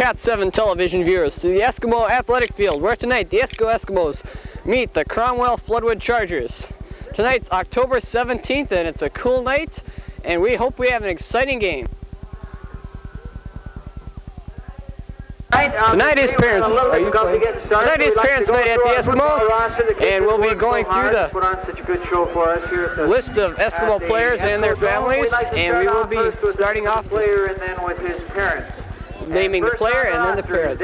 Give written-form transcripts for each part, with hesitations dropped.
Cat 7 television viewers to the Eskimo Athletic Field, where tonight the Esko Eskimos meet the Cromwell Floodwood Chargers. Tonight's October 17th and it's a cool night, and we hope we have an exciting game. Tonight is parents. Tonight is parents' night at the Eskimos, and we'll be going through the list of Eskimo players and their families, and we will be starting off with his parents. Naming the player and then the parents.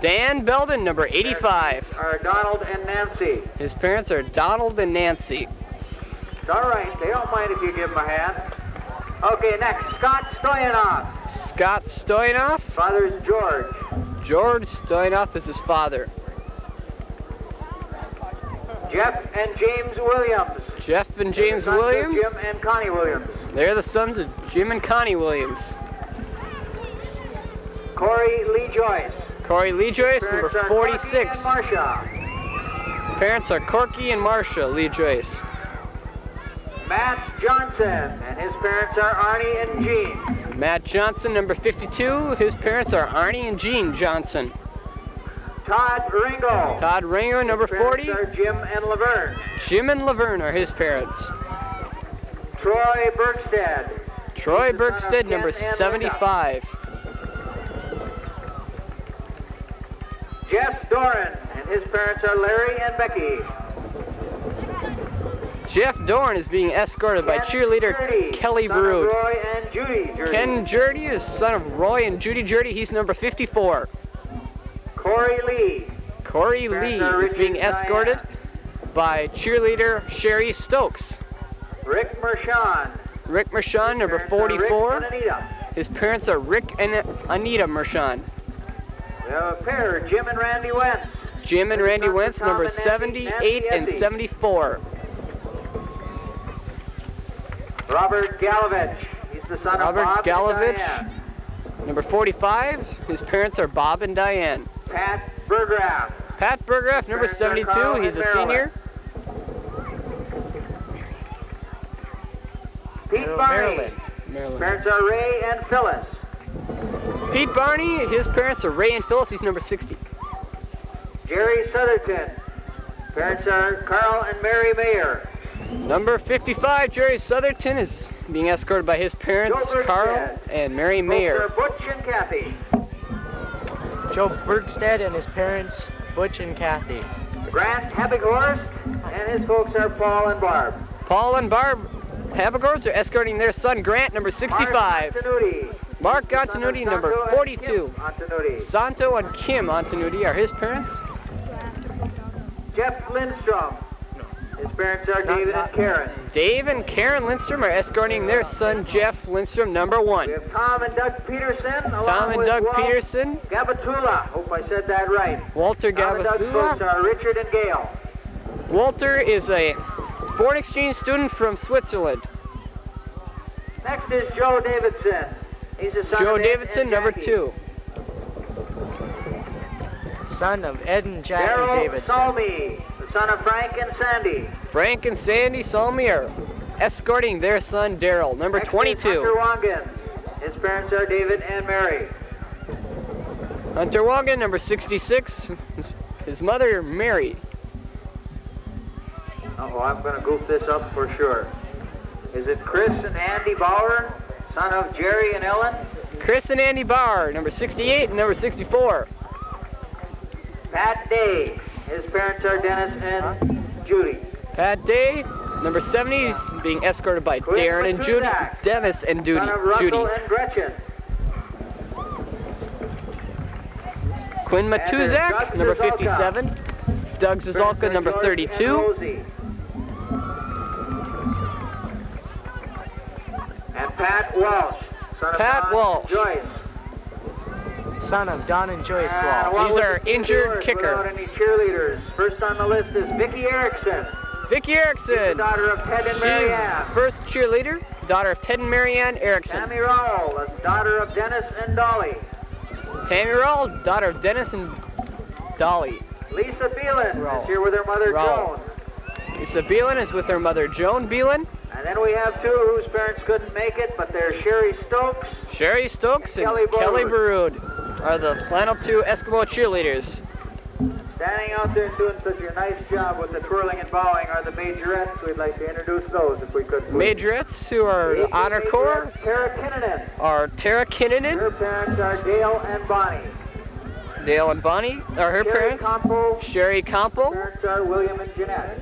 Dan Belden, number 85. Are Donald and Nancy. His parents are Donald and Nancy. It's all right. They don't mind if you give them a hand. Okay, next, Scott Stoyanov. Scott Stoyanov. Father is George. George Stoyanov is his father. Jeff and James Williams. Jeff and James Williams. Jim and Connie Williams. They're the sons of Jim and Connie Williams. Corey Lee Joyce. Corey Lee Joyce, number 46. Parents are Corky and Marcia Lee Joyce. Matt Johnson, and his parents are Arnie and Jean. Matt Johnson, number 52. His parents are Arnie and Jean Johnson. Todd Ringo. Todd Ringo, number 40. His parents are Jim and Laverne. Jim and Laverne are his parents. Troy Bergstead. Troy Bergstead, number 75. Jeff Doran, and his parents are Larry and Becky. Jeff Doran is being escorted by cheerleader Jurdy, Kelly son of Brood. Roy and Judy Jurdy. Ken Jurdy is son of Roy and Judy Jurdy. He's number 54. Corey Lee. Corey Lee is being escorted by cheerleader Sherry Stokes. Rick Mershon. Rick Mershon, number 44. Rick and Anita. His parents are Rick and Anita Mershon. We have a pair, Jim and Randy Wentz. Jim and Randy Wentz, number 78 and 74. Robert Galovich. He's the son of Bob Robert Galovich, and Diane. number 45. His parents are Bob and Diane. Pat Burgraff. Pat Burgraff, number 72. He's a senior. Pete Barney. Maryland. Parents are Ray and Phyllis. Pete Barney, his parents are Ray and Phyllis. He's number 60. Jerry Southerton. Parents are Carl and Mary Mayer. Number 55, Jerry Southerton, is being escorted by his parents, Carl and Mary Mayer. Butch and Kathy. Joe Bergstead and his parents, Butch and Kathy. Grant Habighorst, and his folks are Paul and Barb. Paul and Barb Habighorst are escorting their son, Grant, number 65. Mark Antonucci, number 42. Santo and Kim Antonucci are his parents. Jeff Lindstrom. His parents are David and Karen. Dave and Karen Lindstrom are escorting their son, Jeff Lindstrom, number 1. We have Tom and Doug Peterson. Tom and Doug Peterson. Gabatula. Hope I said that right. Walter Tom and Doug's folks Gabatula. are Richard and Gail. Walter is a foreign exchange student from Switzerland. Next is Joe Davidson. He's a son Joe of Ed Davidson, and number Jackie. 2. Son of Ed and Jackie Darryl Davidson. Salmi, the son of Frank and Sandy. Frank and Sandy Salmi are escorting their son, Daryl, number Next is 22. Hunter Wangan. His parents are David and Mary. Hunter Wangan, number 66. His mother, Mary. Oh, I'm going to goof this up for sure. Is it Chris and Andy Bauer, son of Jerry and Ellen? Chris and Andy Bauer, number 68 and number 64. Pat Day. His parents are Dennis and Judy. Pat Day, number 70, is being escorted by Quinn Darren and Judy. Matuzak, Dennis and son of Russell Judy. and Gretchen. Quinn And there's Matuzak, Doug number Zazulka. 57. Doug Zazulka, number George 32. And Rosie. And Pat Walsh, son Pat of Don Walsh. Joyce. Son of Don and Joyce And Walsh. what He's was our the injured stewards kicker. Without any cheerleaders. First on the list is Vicki Erickson. Vicky She's the Erickson. daughter of Ted and She's Mary Ann. first cheerleader, daughter of Ted and Mary Ann Erickson. Tammy Rowell, the daughter of Dennis and Dolly. Tammy Rowell, daughter of Dennis and Dolly. Lisa Phelan Rowell. is here with her mother Rowell. Joan. Lisa Beelan is with her mother Joan Beelan. And then we have two whose parents couldn't make it, but they're Sherry Stokes. Sherry Stokes and Kelly Kelly Baroud. Baroud. are the Flannel 2 Eskimo cheerleaders. Standing out there and doing such a nice job with the twirling and bowing are the majorettes. We'd like to introduce those if we could, please. Majorettes, who are the Honor Corps, are Tara Kinnanen. Her parents are Dale and Bonnie. Dale and Bonnie are her parents. Sherry Campo. Her parents are William and Jeanette.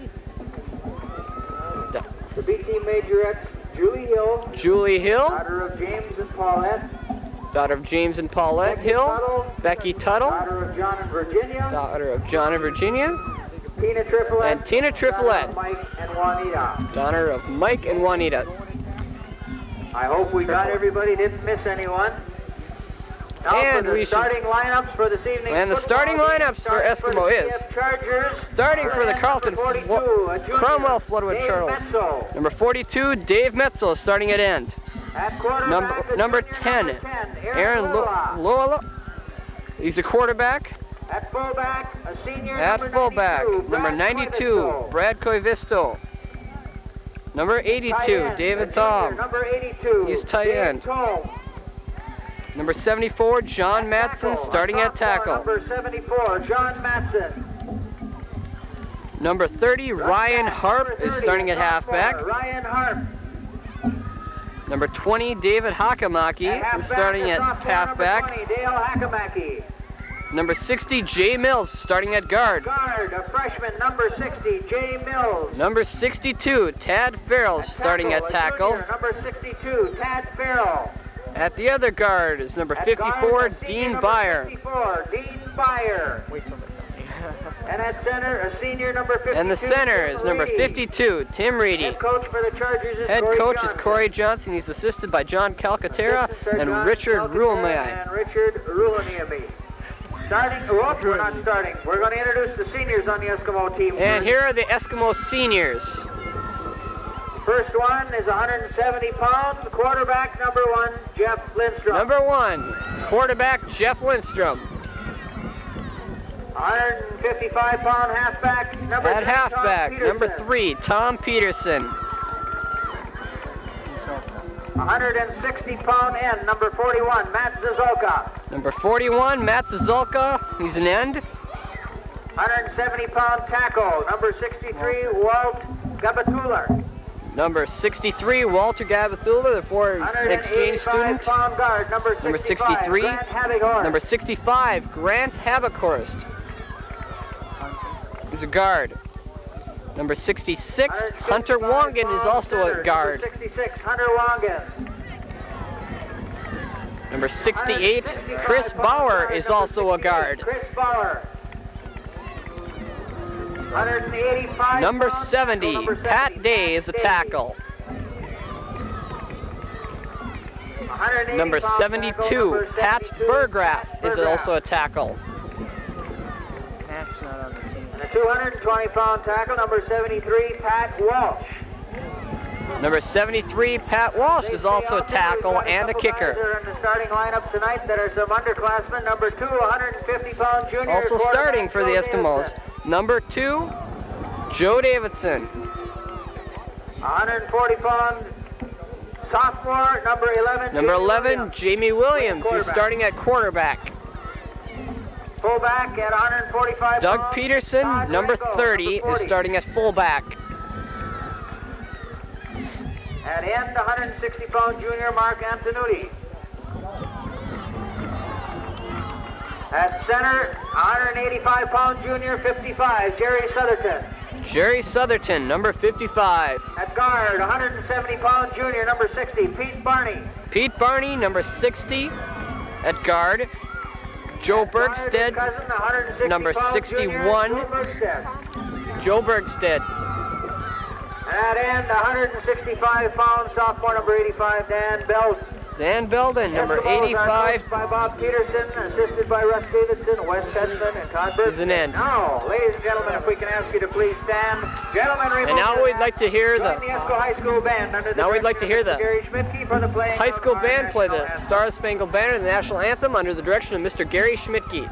The B-team majorettes, Julie Hill. Julie Hill. Daughter of James and Paulette. Daughter of James and Paulette Hill. Tuttle, Becky Tuttle. Daughter of John and Virginia. Daughter of John and Virginia. Tina Trifolette. And Tina Trifolette. Daughter of Mike and Juanita. Daughter of Mike and Juanita. I hope we got everybody, didn't miss anyone. Now And for the we starting lineups for this evening. And the starting lineups for Eskimo is starting for the Carlton Cromwell Floodwood Charles. Number 42, Dave Metzel, starting at end. Number 10, Aaron Lola. He's a quarterback. At fullback, a senior. At fullback, number 92, Brad Koivisto. Number 82, David Thom. Number 82, he's tight end. Number 74, John Matson, starting at tackle. Number 74, John Matson. Number 30, Ryan Harp, is starting at halfback. Ryan Harp. Number 20, David Hakamaki, is starting at halfback. Number 20, Dale Hakamaki. Number 60, Jay Mills, starting at guard. Guard, a freshman, number 60, Jay Mills. Number 62, Tad Farrell, starting at tackle. Number 62, Tad Farrell. At the other guard is number 54, Dean Byer. 54, Dean Byer. And at center, a senior, number 52. And the center is number 52, Tim Reedy. Head coach for the Chargers is Head Corey coach Johnson. is Corey Johnson. He's assisted by John Calcaterra and Richard Ruhlmeier. And Richard Ruhlmeier. Starting, we're not starting. We're going to introduce the seniors on the Eskimo team. And here are the Eskimo seniors. First one is 170 pounds, quarterback number 1, Jeff Lindstrom. Number 1, quarterback Jeff Lindstrom. 155 pound halfback, number 3, At halfback, Tom number 3, Tom Peterson. 160 pound end, number 41, Matt Zazolka. Number 41, Matt Zazolka, he's an end. 170 pound tackle, number 63, Walt Gabatuller. Number 63, Walter Gabathula, the foreign exchange student. Pound guard, number 63, Grant Habighorst. Number 65, Grant Habighorst. He's a guard. Number 66, Hunter Wangan is also a guard. Number 66, Hunter Wangan. Number 68, Chris Bauer is also a guard. Chris Bauer. 185 Number 70, Pat Day is a tackle. Number 72, Pat Burgraff is also a tackle. Pat's not on the team. And a 220-pound tackle, number 73, Pat Walsh. Number 73, Pat Walsh is also a tackle and a kicker. In the starting lineup tonight, there are some underclassmen. Number 2, 150-pound junior. Also starting for the Eskimos. Number 2, Joe Davidson. 140-pound sophomore, number 11. Number 11, Jamie Williams, who's starting at quarterback. Fullback at 145. Doug Peterson, number 30, is starting at fullback. At end, 160-pound junior Mark Antonucci. At center, 185-pound junior 55, Jerry Southerton. Jerry Southerton, number 55. At guard, 170-pound junior number 60, Pete Barney. Pete Barney, number 60, at guard. Joe Bergstead, number 61. Joe Bergstead. At end, 165-pound sophomore number 85, Dan Belden. Dan Belden, number 85. By Bob Peterson, assisted by Russ Davidson, Wes Petson, and Todd Bergstead. Is an end. Now, ladies and gentlemen, if we can ask you to please stand. Gentlemen, and now we'd like to hear the Esko High School band under the now we'd like to hear the Gary Schmidtke for the playing high school band play the anthem. Star Spangled Banner and the national anthem under the direction of Mr. Gary Schmidtke.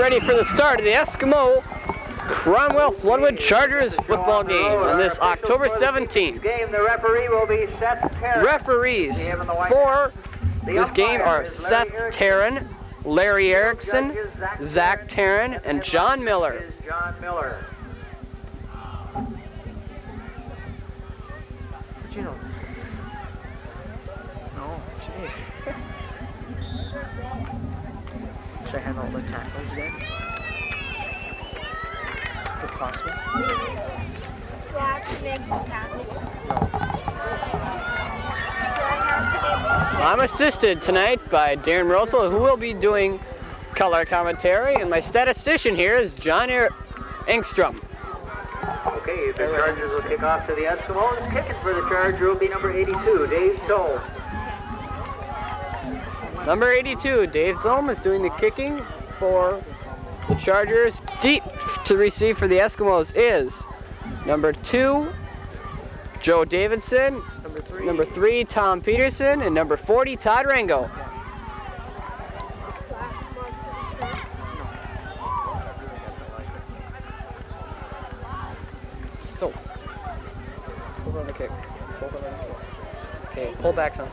ready for the start of the Eskimo Cromwell Floodwood Chargers football game on this October 17th. Game, the referee will be Seth Tarrant. Referees for this game are Seth Tarrant, Larry Erickson, Zach Tarrant, and John Miller. John Miller. Did you know this? No, gee. Should I handle the tackles again? If possible. I'm assisted tonight by Darren Russell, who will be doing color commentary, and my statistician here is John Engstrom. Okay, the Chargers will kick off to the Eskimos. Kicking for the Charger will be number 82, Dave Stoll. Number 82, Dave Thome, is doing the kicking for the Chargers. Deep to receive for the Eskimos is number 2, Joe Davidson, number 3, Tom Peterson, and number 40, Todd Rango. So, over on the kick. Okay, pull back some.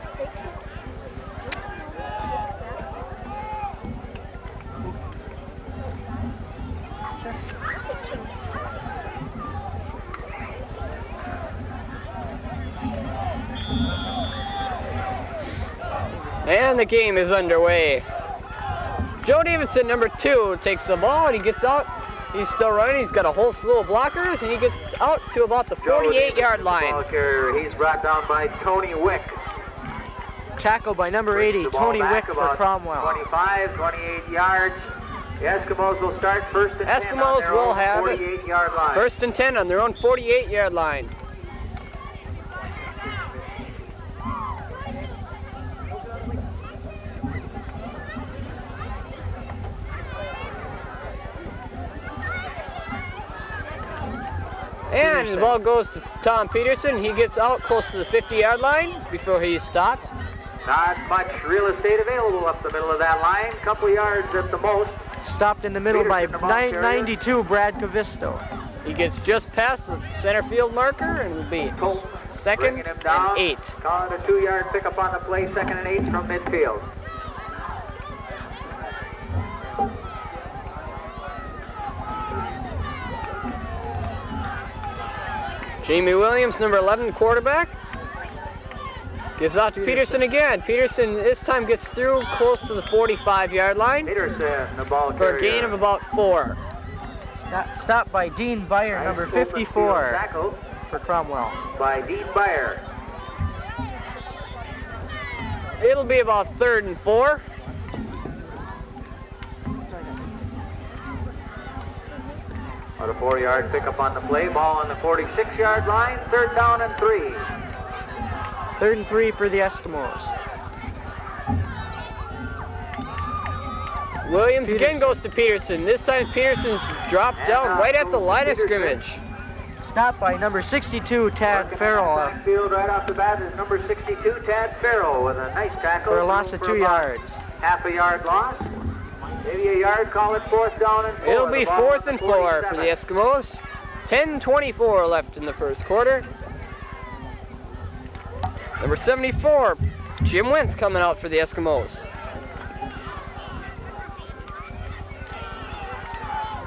And the game is underway. Joe Davidson, number 2, takes the ball and he gets out. He's still running. He's got a whole slew of blockers and he gets out to about the 48-yard line. Ball carrier. He's brought down by Tony Wick. Tackle by number 80, Tony Wick for Cromwell. 25, 28 yards. The Eskimos will start first and 10 Eskimos on their will own have 48-yard line. First and 10 on their own 48-yard line. And the ball goes to Tom Peterson. He gets out close to the 50-yard line before he stopped. Not much real estate available up the middle of that line. Couple yards at the most. Stopped in the middle by 92, Brad Cavisto. He gets just past the center field marker and will be second and 8. Calling a 2-yard pickup on the play, second and 8 from midfield. Jamie Williams, number 11, quarterback. Gives out to Peterson again. Peterson this time gets through close to the 45-yard line. Peterson, the ball for carrier. a gain of about 4. Stopped by Dean Byer, number 54 tackle for Cromwell. by Dean Byer. It'll be about 3rd and 4. On a 4-yard pickup on the play, ball on the 46-yard line, 3rd down and 3. 3rd and 3 for the Eskimos. Williams again goes to Peterson. This time Peterson's dropped down right at the line of scrimmage. Stopped by number 62, Tad Farrell. Backfield right off the bat is number 62, Tad Farrell, with a nice tackle. For a loss of 2 yards. Half a yard loss. Maybe a yard, call it 4th down and 4. It'll be 4th and 4 for the Eskimos. 10:24 left in the first quarter. Number 74, Jim Wentz coming out for the Eskimos.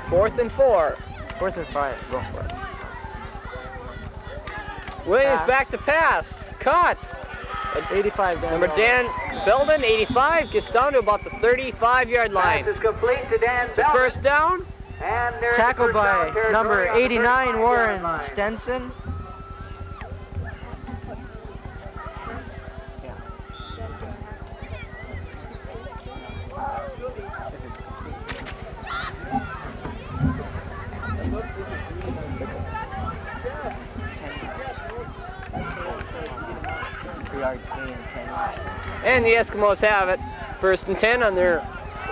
4th and 4. 4th and 5, go for it. Williams back to pass, caught. 85 down. Number Dan Belden, 85, gets down to about the 35-yard line. Pass is complete to Dan It's a Belden. first down. And there's Tackled the first down by territory number on the 89, 35-yard Warren line. Stenson. And the Eskimos have it. 1st and 10 on their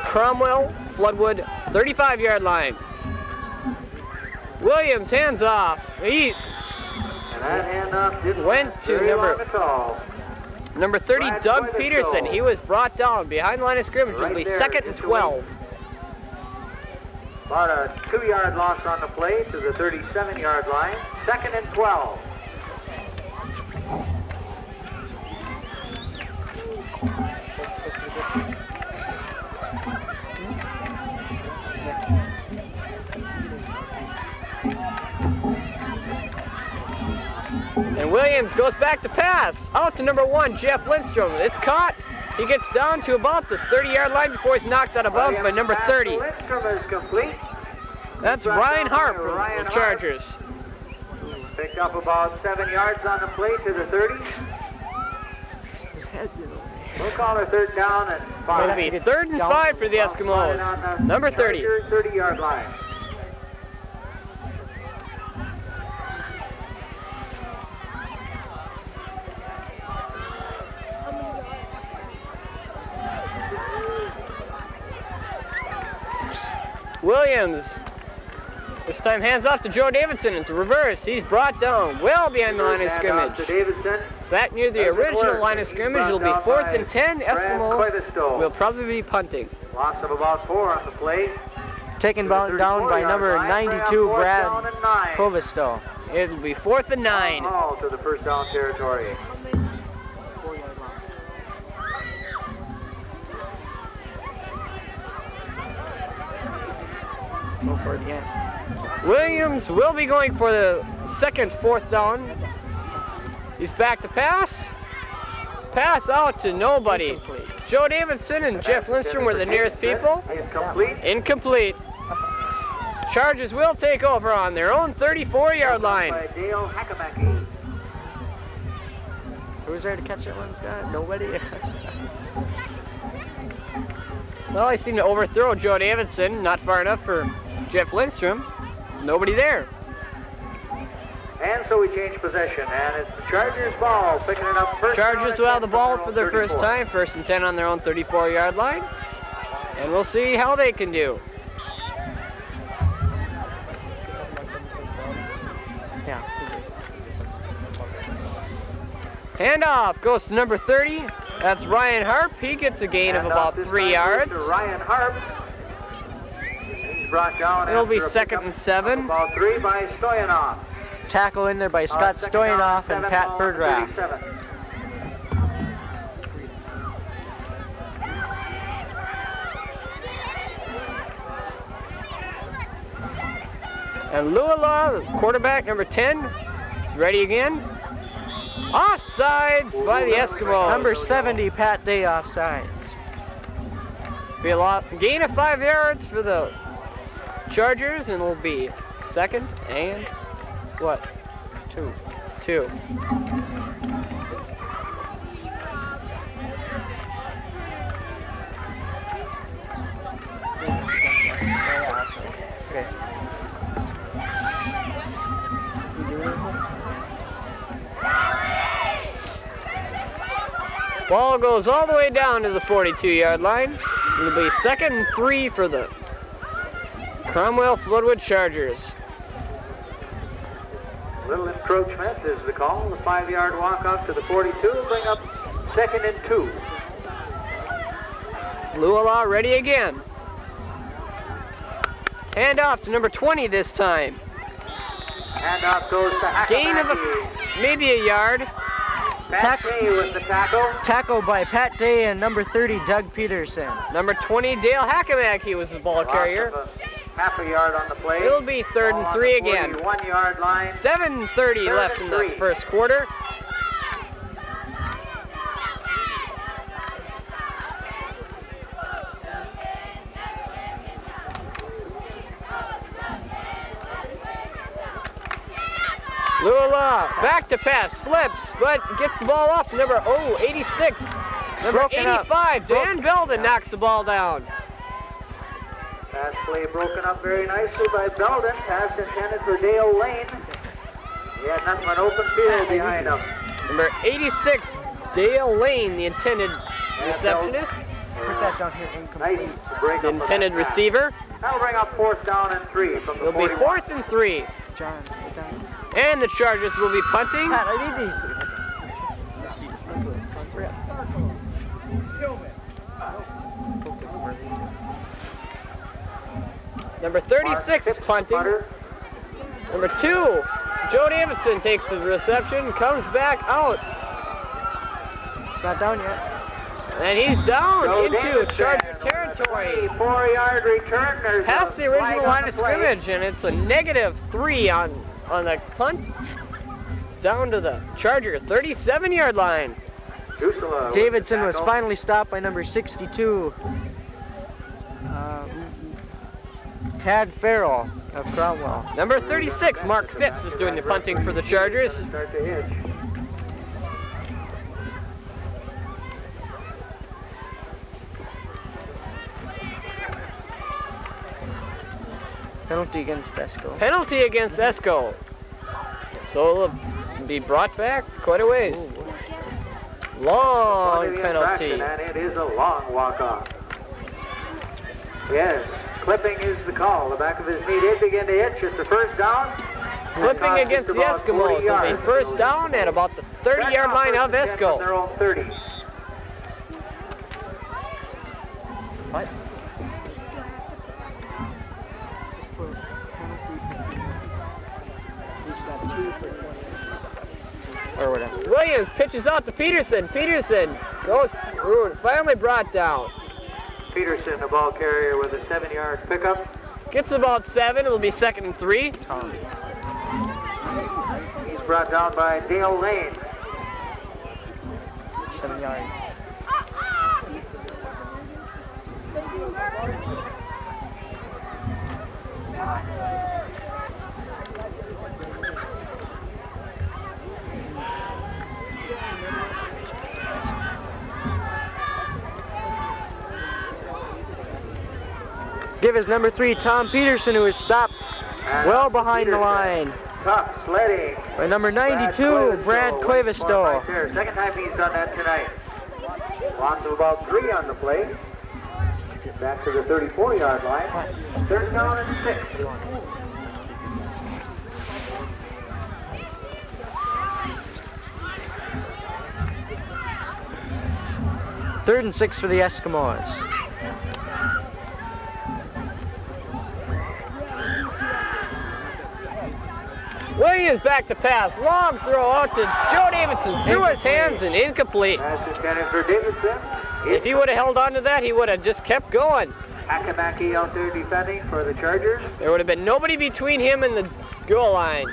Cromwell Floodwood 35-yard line. Williams hands off. He And that handoff didn't went last to very number long at all. Number 30, Brad Doug Quinn Peterson. goal. He was brought down behind line of scrimmage. Right It'll be there, 2nd and just 12. About a 2-yard loss on the play to the 37-yard line. 2nd and 12. And Williams goes back to pass. Out to number 1, Jeff Lindstrom. It's caught. He gets down to about the 30-yard line before he's knocked out of bounds by number 30. Lindstrom is complete. That's Ryan Harp from the Chargers. Picked up about 7 yards on the play to the 30. We'll call it 3rd down and 5. It'll be 3rd and 5 for the Eskimos. Number 30. 30-yard line. Williams, this time hands off to Joe Davidson. It's a reverse. He's brought down well behind the line of scrimmage. Back near the original line of scrimmage, it'll be 4th and 10. Eskimos will probably be punting. Loss of about 4 on the play. Taken down by number 92, Brad Kovisto. It'll be 4th and 9. All to the 1st down territory. Go for it again. Williams will be going for the 2nd 4th down. He's back to pass. Pass out to nobody. Incomplete. Joe Davidson and Jeff Lindstrom were the nearest people. Incomplete. Chargers will take over on their own 34-yard line. Who's there to catch that one, Scott? Nobody? Well, I seem to overthrow Joe Davidson. Not far enough for Jeff Lindstrom. Nobody there. And so we change possession, and it's the Chargers' ball, picking it up first. Chargers will have the ball for their first time, 1st and 10 on their own 34-yard line. And we'll see how they can do. Yeah. Handoff goes to number 30. That's Ryan Harp. He gets a gain of about 3 yards. Ryan Harp. He's brought down. It'll be 2nd and 7. About 3 by Stoyanov. Tackle in there by Scott Stoyanov and Pat Bergraff. And Luala, quarterback, number 10, is ready again. Offsides by the Eskimos. Number 70, Pat Day offsides. Be a lot gain of 5 yards for the Chargers, and it'll be 2nd and what? 2. Okay. Ball goes all the way down to the 42-yard line. It'll be 2nd and 3 for the Cromwell Floodwood Chargers. Little encroachment is the call. The 5-yard walk up to the 42 will bring up 2nd and 2. Luala ready again. Hand off to number 20 this time. Hand off goes to Hakamaki. Gain of maybe a yard. Pat Day with the tackle. Tackle by Pat Day and number 30, Doug Peterson. Number 20, Dale Hakamaki was the ball carrier. Half a yard on the play. It'll be 3rd and 3 again. 1-yard line. 7:30 left in the first quarter. Luala back to pass, slips, but gets the ball off number 86. Number Broken 85, Dan Belden knocks the ball down. Pass play broken up very nicely by Belden. Pass intended for Dale Lane. He had nothing but open field behind him. Number 86, Dale Lane, the intended receptionist. Put that down here, incomplete. Nice break The up intended receiver. That'll bring up 4th down and 3 from the It'll be 41. 4th and 3. John, put down. And the Chargers will be punting. Pat, I need these. Number 36 is punting. Number 2, Joe Davidson takes the reception, comes back out. It's not down yet. And he's down Joe into Davidson, Charger territory. 4-yard return. There's Past a the original flag on line the of play. scrimmage, and it's a -3 on the punt. It's down to the Charger 37-yard line. Dusela with Davidson the was tackle. finally stopped by number 62, Tad Farrell of Cromwell. Number 36, Mark Phipps, is doing the punting for the Chargers. Start to hitch. Penalty against Esko. Penalty against Esko. So it'll be brought back quite a ways. Long Quality penalty. infraction, and it is a long walk-off. Yes, clipping is the call. The back of his knee did begin to itch. It's the first down. Flipping Cost against just the about 40 Eskimos. It'll yards. be first down at about the 30-yard line of Back off first and 10 from their Esko. own 30. What? Or whatever. Williams pitches out to Peterson. Peterson goes through, finally brought down. Peterson, the ball carrier, with a 7-yard pickup. Gets about 7. It'll be 2nd and 3. He's brought down by Dale Lane. 7 yards. Give us number 3, Tom Peterson, who is stopped And well behind the Peterson. line Tough sledding. by number 92, Brad Quavisto. Right there. Second time he's done that tonight. Loss of about 3 on the play. Back to the 34-yard line. Third down and 6. Third and 6 for the Eskimos. Williams back to pass. Long throw out to Joe Davidson. Through his hands and incomplete. Pass intended for Davidson. If he would have held on to that, he would have just kept going. Akamaki out there defending for the Chargers. There would have been nobody between him and the goal line.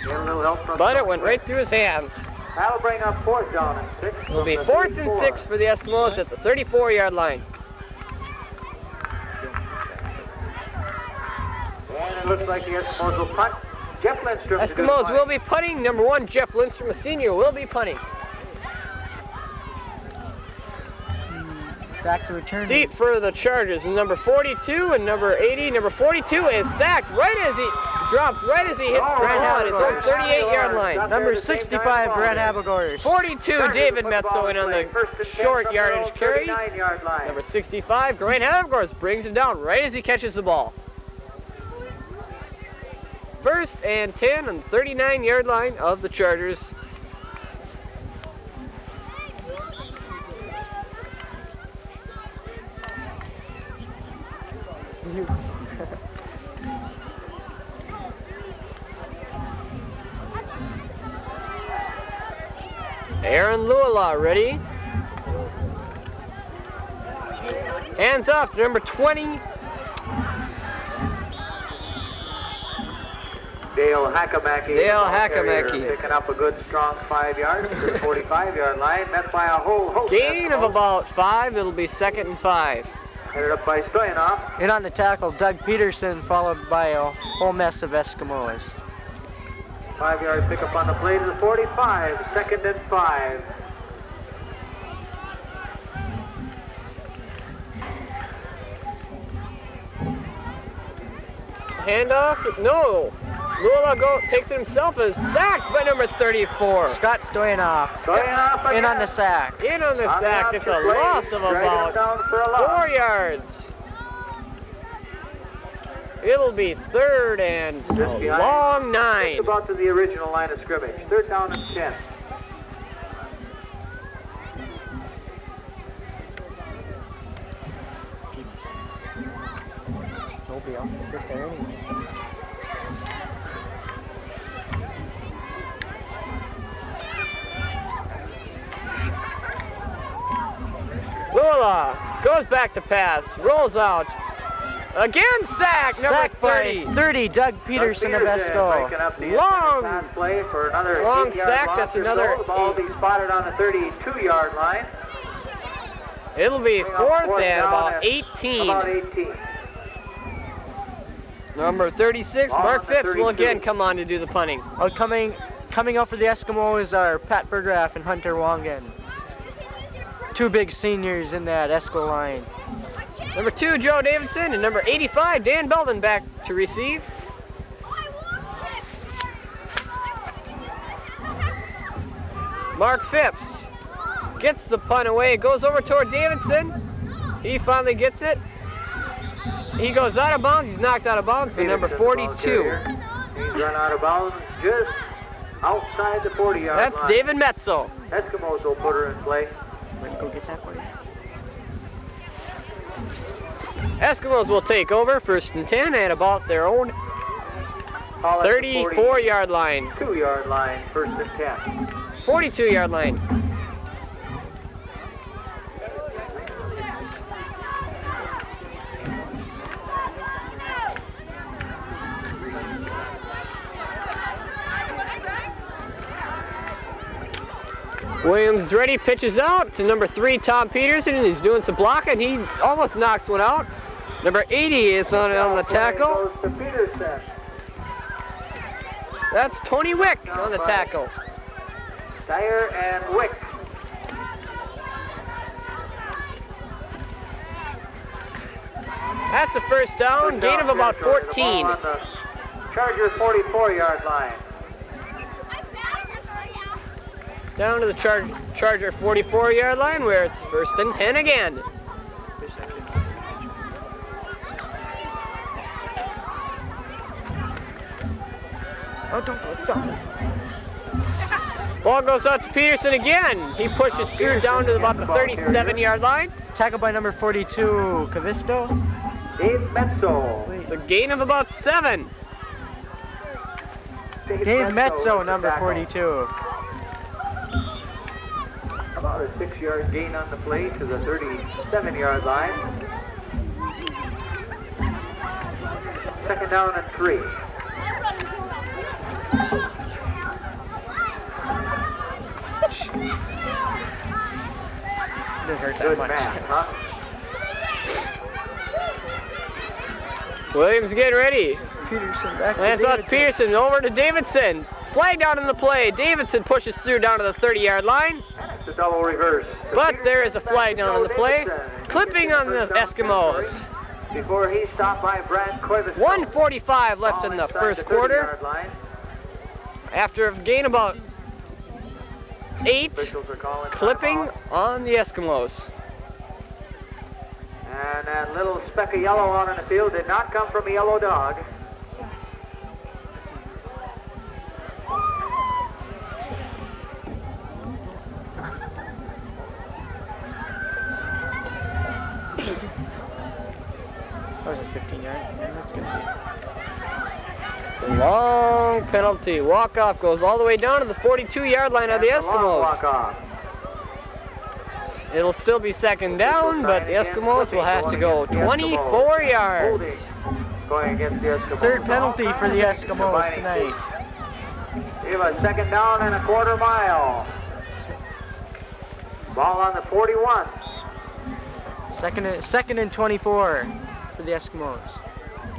Get a little help from But it went right through his hands. That'll bring up 4th down and 6. It'll be 4th and 6 for the Eskimos at the 34-yard line. And it looks like the Eskimos will punt. Jeff Lindstrom. Eskimos will be punting. Number 1, Jeff Lindstrom, a senior, will be punting. Back to return. Deep for the Chargers. And number 42 and number 80. Number 42 is sacked right as he dropped, right as he hit the ball at his own 38-yard line. Number 65, Brad Habegors. 42, David Metzo in on the short yardage carry. 39-yard line. Number 65, Grant Havgors brings him down right as he catches the ball. First and 10 on the 39-yard line of the Chargers. Aaron Luala ready. Hands off, number 20. Dale Hakamaki. Dale ball carrier, Hakamaki. Picking up a good strong 5 yards to the 45-yard line. Met by a whole host. Gain of about 5. It'll be 2nd and 5. Headed up by Stoyanov. In on the tackle, Doug Peterson, followed by a whole mess of Eskimos. 5-yard pickup on the play to the 45. 2nd and 5. Handoff, no. Luala takes it himself, is sacked by number 34. Scott Stoyanov. Stoyanov In on again. the sack. In on the sack, it's a loss of about 4 yards. It'll be 3rd and a long 9. Just about to the original line of scrimmage. 3rd down and 10. Nobody else will sit there anyway. Lula goes back to pass, rolls out. Again sacked, number 30. 30, Doug Peterson of Esko. Long sack, that's another. The ball will be spotted on the 32-yard line. It'll be fourth and about 18. About 18. Number 36, Mark Phipps will again come on to do the punting. Coming out for the Eskimos are Pat Bergraff and Hunter Wangen. Two big seniors in that Esko line. Number 2, Joe Davidson, and number 85, Dan Belden back to receive. Mark Phipps gets the punt away, goes over toward Davidson. He finally gets it. He goes out of bounds, he's knocked out of bounds by number 42. He's run out of bounds just outside the 40-yard line. That's David Metzel. Eskimos will put her in play. Go get that for you. Eskimos will take over, 1st and 10, at about their own 34-yard line. 2-yard line, 1st and 10. 42-yard line. Williams is ready, pitches out to number 3, Tom Peterson, and he's doing some blocking. He almost knocks one out. Number 80 is on the tackle. Goes to Peterson. That's Tony Wick on the tackle. Dyer and Wick. That's a first down, gain of about 14. On the Charger 44-yard line. It's down to the Charger 44-yard line where it's 1st and 10 again. Oh, don't. Ball goes out to Peterson again. He pushes through down to about the 37-yard line. Tackled by number 42, Cavisto. Dave Metzel. It's a gain of about 7. Dave Metzo, number 42. About a 6-yard gain on the play to the 37-yard line. 2nd down and 3. Didn't hurt that Good much. match, huh? Williams getting ready. Peterson back to Lands off to Davidson. Peterson, over to Davidson. Flag down in the play. Davidson pushes through down to the 30-yard line. It's a double reverse. But there is a flag down on the play. Clipping on the Eskimos. Before he stopped by Brad Coivis. 1:45 left in the first quarter. After a gain about 8, clipping on the Eskimos. And that little speck of yellow out in the field did not come from a yellow dog. That was a 15-yard. That's good. It's a long penalty. Walk-off goes all the way down to the 42-yard line of the Eskimos. Walk-off. It'll still be 2nd down, but the Eskimos will have to go 24 yards. Going against the Eskimos. 3rd penalty for the Eskimos tonight. We have a 2nd down and a 1/4 mile. Ball on the 41. Second and 24 for the Eskimos.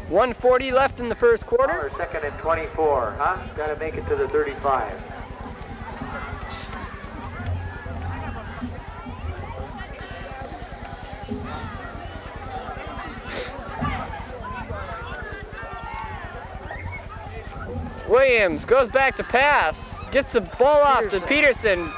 1:40 left in the first quarter. Or 2nd and 24, huh? Got to make it to the 35. Williams goes back to pass. Gets the ball off to Peterson.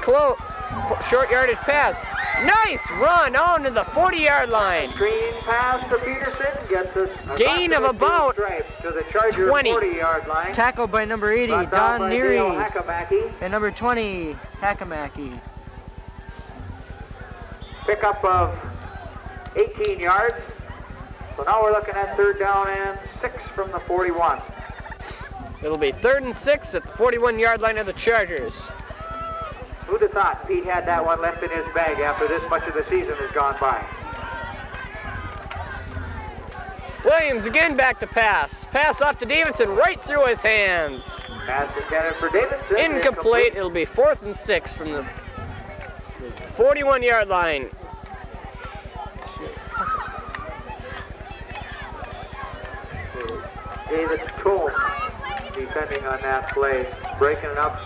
Short yardage pass. Nice run on to the 40-yard line. Screen pass to Peterson gets us gain of about to the Charger 20. 40-yard line. Tackled by number 80, Brought down Don by Neary, Dale Hakamaki. and number 20, Hakamaki. Pickup of 18 yards. So now we're looking at 3rd down and 6 from the 41. It'll be 3rd and 6 at the 41-yard line of the Chargers. Who'd have thought Pete had that one left in his bag after this much of the season has gone by? Williams again back to pass. Pass off to Davidson right through his hands. Pass intended for Davidson. Incomplete. It'll be 4th and 6 from the 41-yard line. David Cole defending on that play. Breaking it up.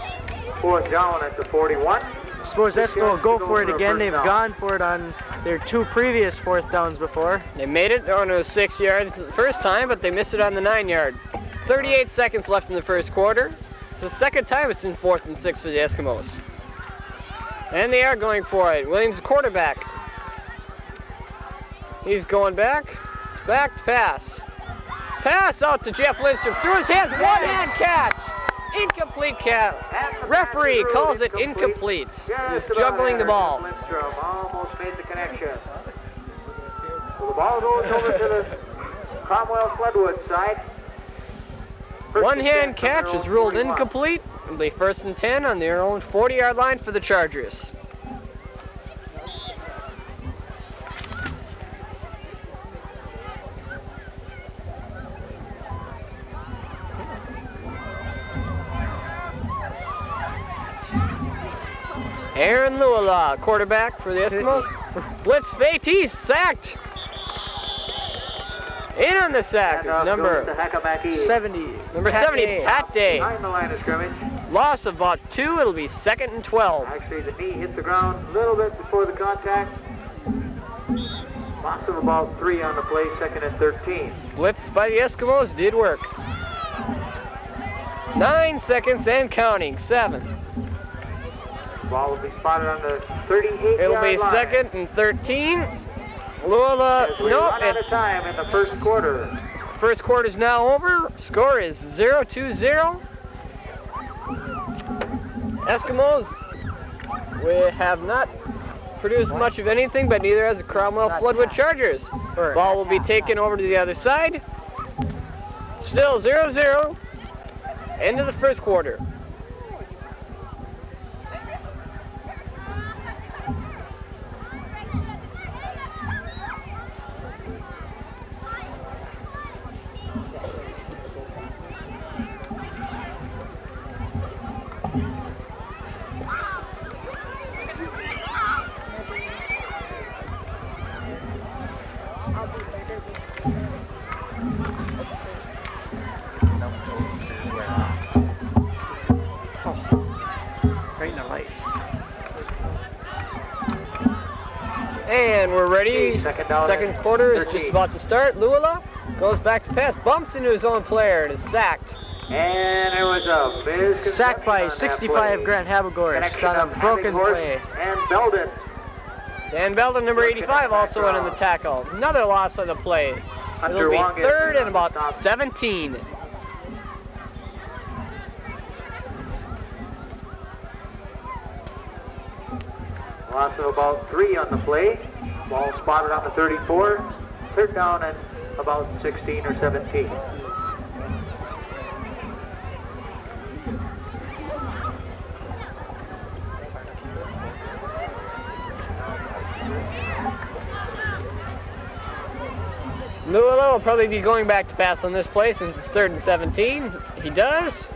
4th down at the 41. I suppose Esko will go for it again. They've gone for it on their 2 previous 4th downs before. They made it on a 6 yards the first time, but they missed it on the 9-yard. 38 seconds left in the first quarter. It's the second time it's been 4th and 6 for the Eskimos. And they are going for it. Williams, the quarterback. He's going back. Back pass. Pass out to Jeff Lindstrom. Through his hands. One-hand catch. Incomplete catch. Referee calls it incomplete. He's juggling the ball. Lindstrom almost made the connection. So the ball goes over to the Cromwell Floodwood side. One-hand catch is ruled incomplete. It'll be 1st and 10 on their own 40-yard line for the Chargers. Aaron Luala, quarterback for the Eskimos. Blitz fake, he's sacked. In on the sack is number 70. Number 70, Pat Day. Behind the line of scrimmage. Loss of about 2, it'll be 2nd and 12. Actually, the knee hit the ground a little bit before the contact. Loss of about 3 on the play, 2nd and 13. Blitz by the Eskimos did work. 9 seconds and counting, 7. Ball will be spotted on the 38-yard It'll be line. 2nd and 13. Luala, As we no, run out of it's time in the first quarter. first quarter's now over. Score is 0-0. Eskimos, we have not produced much of anything, but neither has the Cromwell Floodwood Chargers. Ball will be taken over to the other side. Still 0-0. End of the first quarter. Right in the lights. And we're ready. Second quarter is just about to start. Luala goes back to pass, bumps into his own player and is sacked. And there was a misconception Sacked by on that 65 play. Grant Habagorst Connection on of a broken Habagorst play. And Belden. Dan Belden, number 85, also went in the tackle. Another loss on the play. It'll be 3rd and about 17. Loss of about 3 on the play. Ball spotted on the 34. 3rd down and about 16 or 17. Luala will probably be going back to pass on this play since it's 3rd and 17. He does.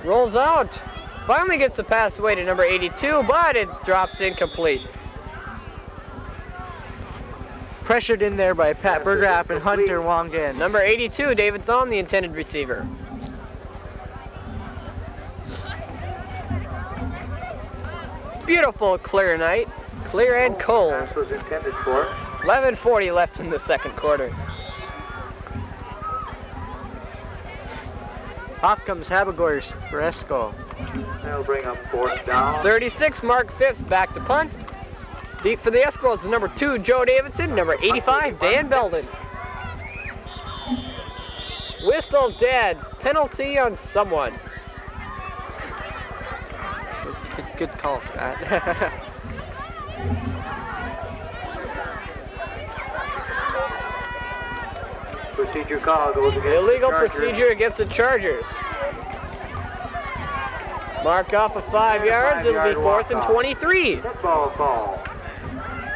Rolls out. Finally gets the pass away to number 82, but it drops incomplete. Pressured in there by Pat Bergraff and Hunter Wongan. Number 82, David Thom, the intended receiver. Beautiful clear night. Clear and cold. Pass was intended for. 11:40 left in the second quarter. Off comes Habagorst for Esko. That'll bring up 4th down. 36, Mark Phipps back to punt. Deep for the Eskimos is number 2, Joe Davidson. Number 85, Dan Belden. Whistle dead. Penalty on someone. Good call, Scott. procedure call goes against Illegal the Chargers. procedure against the Chargers. Mark off of 5 yards. It'll be 4th and 23. Football call.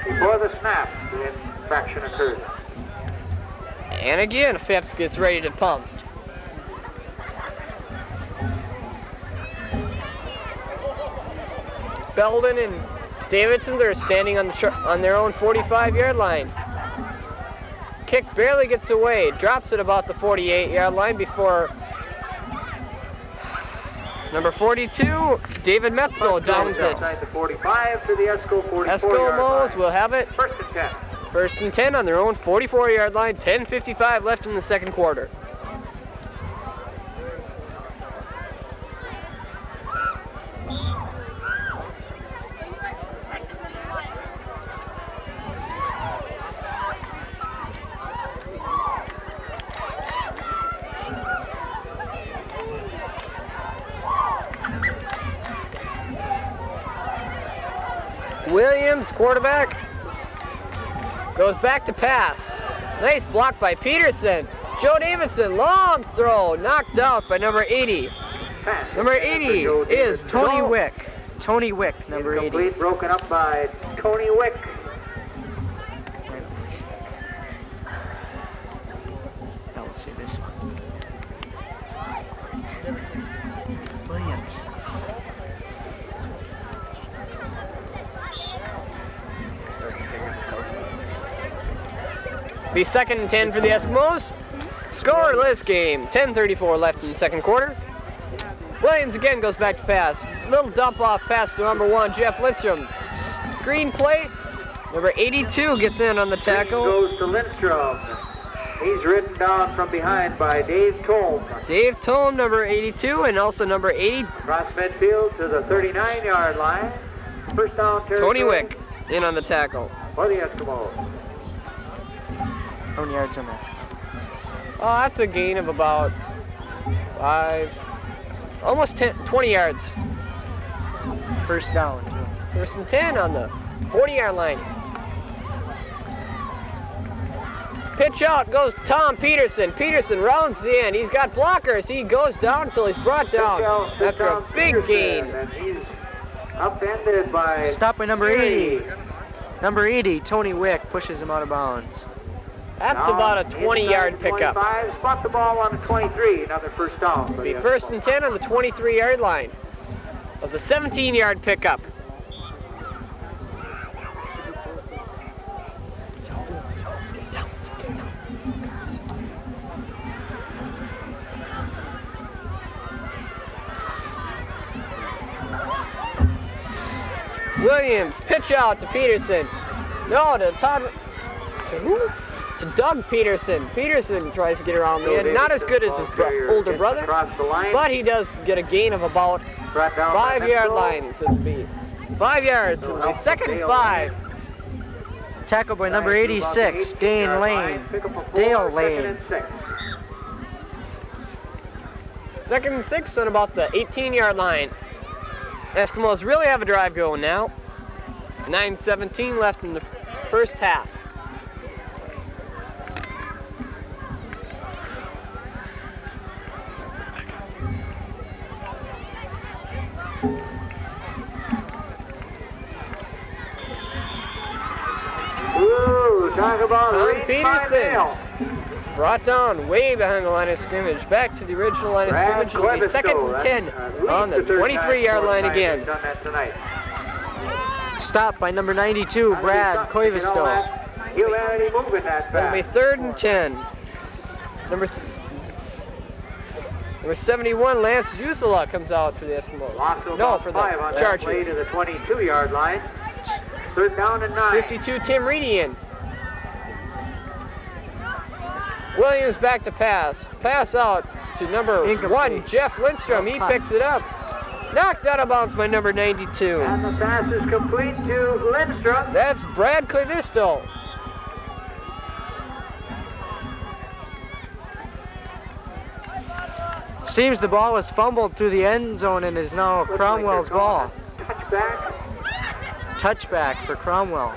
Before the snap, the infraction occurred. And again, Phipps gets ready to pump. Belden and Davidson are standing on their own 45-yard line. Kick barely gets away, drops at about the 48-yard line before number 42, David Metzel, downs it. Outside the 45 to the Esko 44-yard Eskimos line. will have it. 1st and 10. 1st and 10 on their own 44-yard line, 10:55 left in the second quarter. Williams, quarterback, goes back to pass. Nice block by Peterson. Joe Davidson, long throw, knocked out by number 80. Number 80 is Tony Wick. Tony Wick, number 80. Incomplete, broken up by Tony Wick. Now we'll see this one. Williams. Be 2nd and 10 for the Eskimos. Scoreless game. 10:34 left in the second quarter. Williams again goes back to pass. Little dump off pass to number 1, Jeff Lindstrom. Screen play. Number 82 gets in on the tackle. Goes to Lindstrom. He's ridden down from behind by Dave Tolm. Dave Tolm, number 82, and also number 80, Across midfield to the 39-yard line. First down territory. Tony Wick, in on the tackle. For the Eskimos. How many yards on that? Oh, that's a gain of about 20 yards. First down. 1st and 10 on the 40-yard line. Pitch out goes to Tom Peterson. Peterson rounds the end. He's got blockers. He goes down until he's brought down after a big gain. And he's upended by... Stopped by number 80. Number 80, Tony Wick, pushes him out of bounds. That's about a 20-yard pickup. 25, spot the ball on the 23, another first down. It'll be 1st and 10 on the 23-yard line. That was a 17-yard pickup. Williams, pitch out to Peterson. No, to Todd. To who? To Doug Peterson. Peterson tries to get around the end. Not as good as his older brother, but he does get a gain of about 5-yard lines. It'll be 5 yards. It'll be 2nd and 5. Tackled by number 86, Dale Lane. 2nd and 6 on about the 18-yard line. Eskimos really have a drive going now. 9:17 left in the first half. Ooh, talk about Tom reach by Peterson. mail. Brought down way behind the line of scrimmage. Back to the original line of scrimmage. It'll be 2nd and 10 on the 23-yard line again. Done that tonight. Stopped by number 92, Brad Koivisto. He'll let any movement that It'll fast. be 3rd and 10. Number 71, Lance Jusela comes out for the Eskimos. No, for the Chargers. Play Chargers. to the 22-yard line. 3rd down and 9. 52, Tim Reedian. Williams back to pass. Pass out to number Incomplete. 1, Jeff Lindstrom. He picks it up. Knocked out of bounds by number 92. And the pass is complete to Lindstrom. That's Brad Koivisto. Seems the ball was fumbled through the end zone and is now Cromwell's ball. Touchback. Touchback for Cromwell.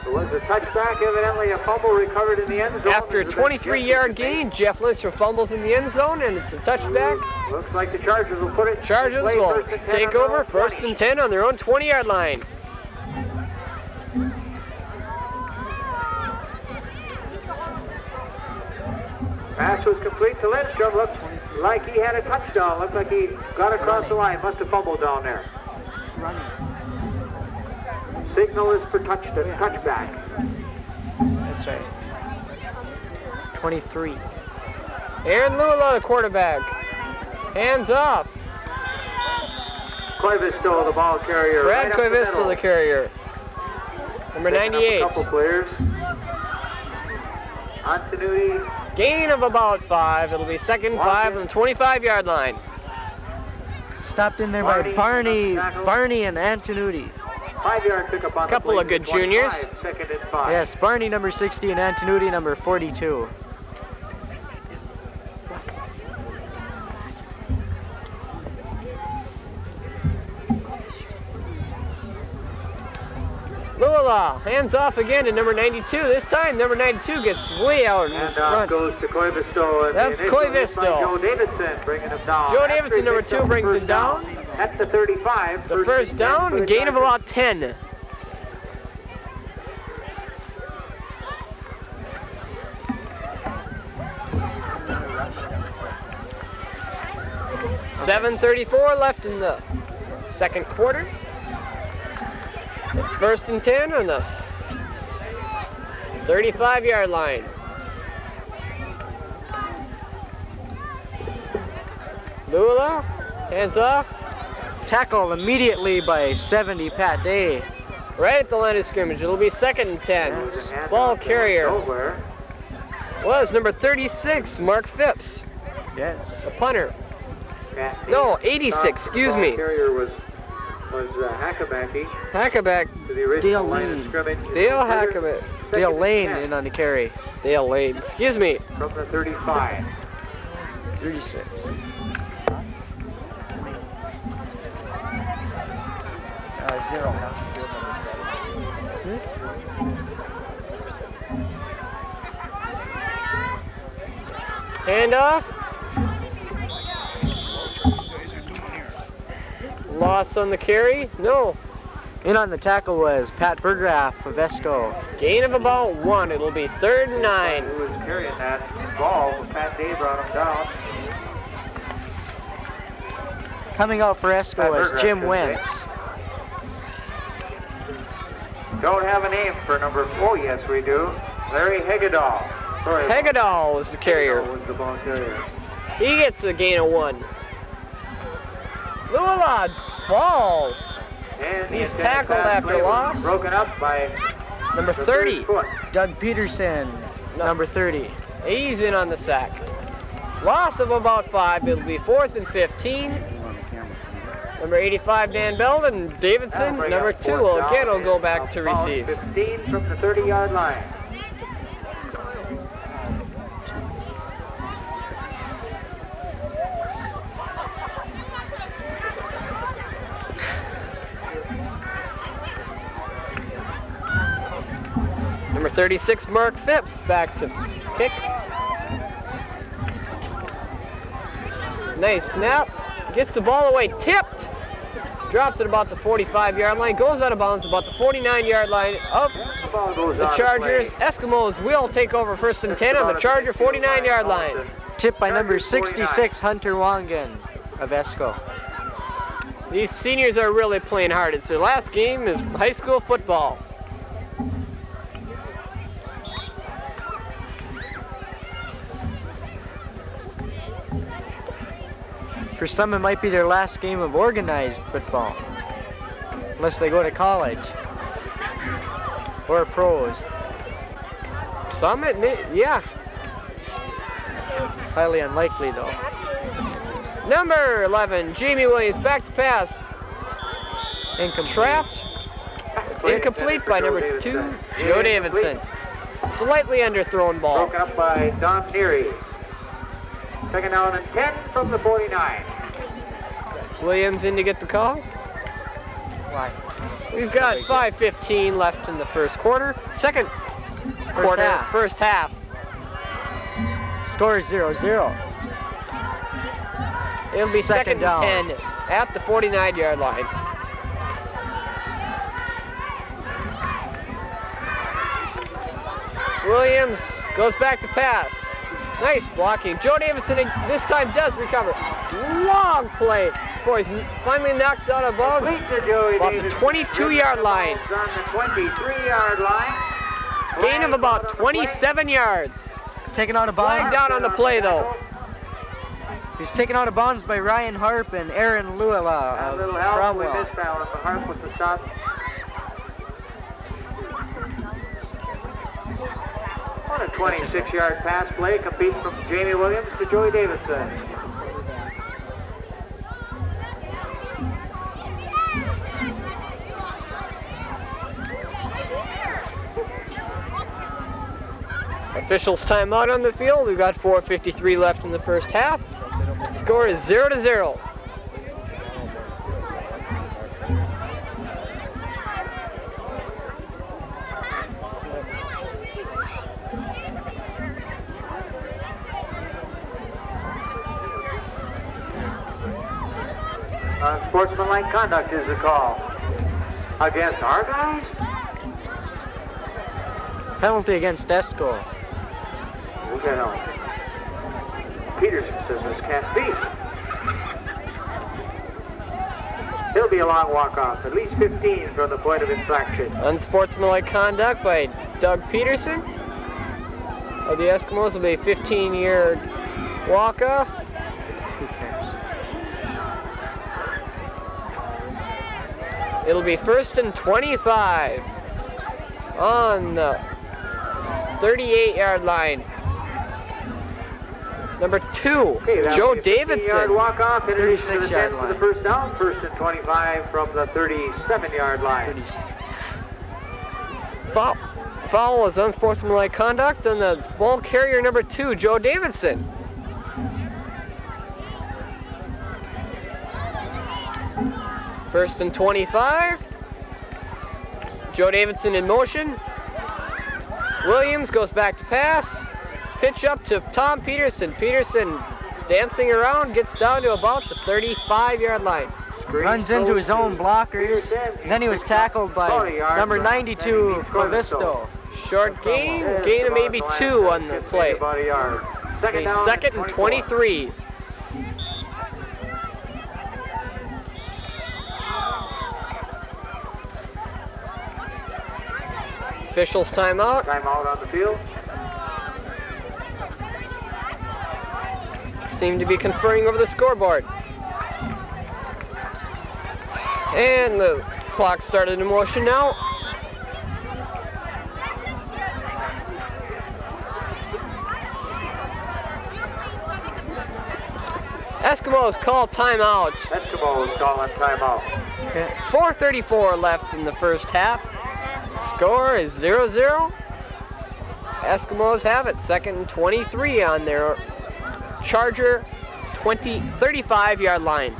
It was a touchback, evidently a fumble recovered in the end zone. After a 23-yard gain, Jeff Lindstrom fumbles in the end zone, and it's a touchback. Looks like the Chargers will put it. Chargers will take over first and 10 on their own 20-yard line. Pass was complete to Lindstrom. Looked like he had a touchdown. Looked like he got across the line. Must have fumbled down there. Signal is for touchback. That's right. 23. Aaron Lula, the quarterback. Hands off. Koivisto, the ball carrier. Brad right Koivisto, the carrier. Number 98. A couple players. Antonucci. Gain of about 5. It'll be second 5 on the 25-yard line. Stopped in there by Barney and Antonucci. 5-yard pickup on Couple the of good juniors. Second and 5. Yes, Barney number 60 and Antonucci number 42. Lula, hands off again to number 92. This time, number 92 gets way out in front. Goes to Koivisto. That's Koivisto. Joe Davidson bringing him down. Joe Davidson, number 2, brings it down. At the 35. The first down, a gain of about 10. $7:34 left in the second quarter. It's first and 10 on the 35-yard line. Lula, hands off. Tackled immediately by 70 Pat Day. Right at the line of scrimmage. It'll be second and 10. Ball carrier was number 36, Mark Phipps. Yes. The punter. No, 86, excuse me. Ball carrier was Hackabacki. Hackaback. To the original line of scrimmage. Dale Hackaback. Dale Lane in on the carry. Dale Lane, excuse me. From the 35. 36. Zero. Hand off. Loss on the carry? No. In on the tackle was Pat Bergraff of Esko. Gain of about 1. It'll be 3rd and 9. Who was carrying that ball? Pat Day brought him down. Coming out for Esko is Jim Wentz. Don't have a name for number 4. Yes, we do. Larry Hegedal. Hegedal was the carrier. Was the ball carrier. He gets a gain of 1. Lula falls. And he's tackled after loss. Broken up by number 30. Doug Peterson, number 30. He's in on the sack. Loss of about 5. It'll be 4th and 15. Number 85, Dan Belden. Davidson, number 2, again will go back to receive. 15 from the 30-yard line. Number 36, Mark Phipps, back to kick. Nice snap. Gets the ball away, tipped. Drops at about the 45-yard line, goes out of bounds about the 49-yard line of the Chargers. Eskimos will take over first and 10 on the Charger 49-yard line. Tipped by number 66, Hunter Wangan of Esko. These seniors are really playing hard. It's their last game of high school football. For some, it might be their last game of organized football, unless they go to college or pros. Some, yeah. Highly unlikely, though. Number 11, Jamie Williams, back to pass. Incomplete. Trapped. Incomplete by number 2, Joe Davidson. Slightly underthrown ball. Broken up by Don Neary. Second down and 10 from the 49. Williams in to get the call. Why? We've got 5:15 left in the first quarter. Second quarter, first half. Score is 0-0. It'll be second down. and 10 at the 49-yard line. Williams goes back to pass. Nice blocking. Joe Davidson this time does recover. Long play before he's finally knocked out of bounds. About the 22-yard line. On the 23-yard line. Gain of about 27 yards. Taken out of bounds. Flags out on the play though. He's taken out of bounds by Ryan Harp and Aaron Luella A of little help. We Cromwell. missed that one, but Harp with the stop. On a 26-yard pass play, complete from Jamie Williams to Joey Davidson. Officials timeout on the field. We've got 4:53 left in the first half. Score is 0-0. Unsportsmanlike conduct is the call. Against our guys? Penalty against Esko. Who's that on? Peterson says this can't be. He'll be a long walk-off, at least 15 from the point of infraction. Unsportsmanlike conduct by Doug Peterson of the Eskimos will be a 15-yard walk-off. Who cares? It'll be 1st and 25 on the 38-yard line. Number 2, Okay, Joe yard Davidson. walk-off, in addition to the 36-yard 10 for the line. first down, 1st and 25 from the 37-yard line. Foul is unsportsmanlike conduct on the ball carrier number 2, Joe Davidson. First and 25. Joe Davidson in motion. Williams goes back to pass. Pitch up to Tom Peterson. Peterson dancing around, gets down to about the 35-yard line. Runs into his own blockers. Then he was tackled by number 92, Covisto. Short gain of maybe 2 on the play. About a yard. Okay, down, second and 23. Officials timeout. Timeout on the field. Seem to be conferring over the scoreboard. And the clock started in motion now. Eskimos call timeout. Eskimos calling timeout. 4:34 left in the first half. Score is 0-0. Eskimos have it. 2nd and 23 on their Charger 35-yard line.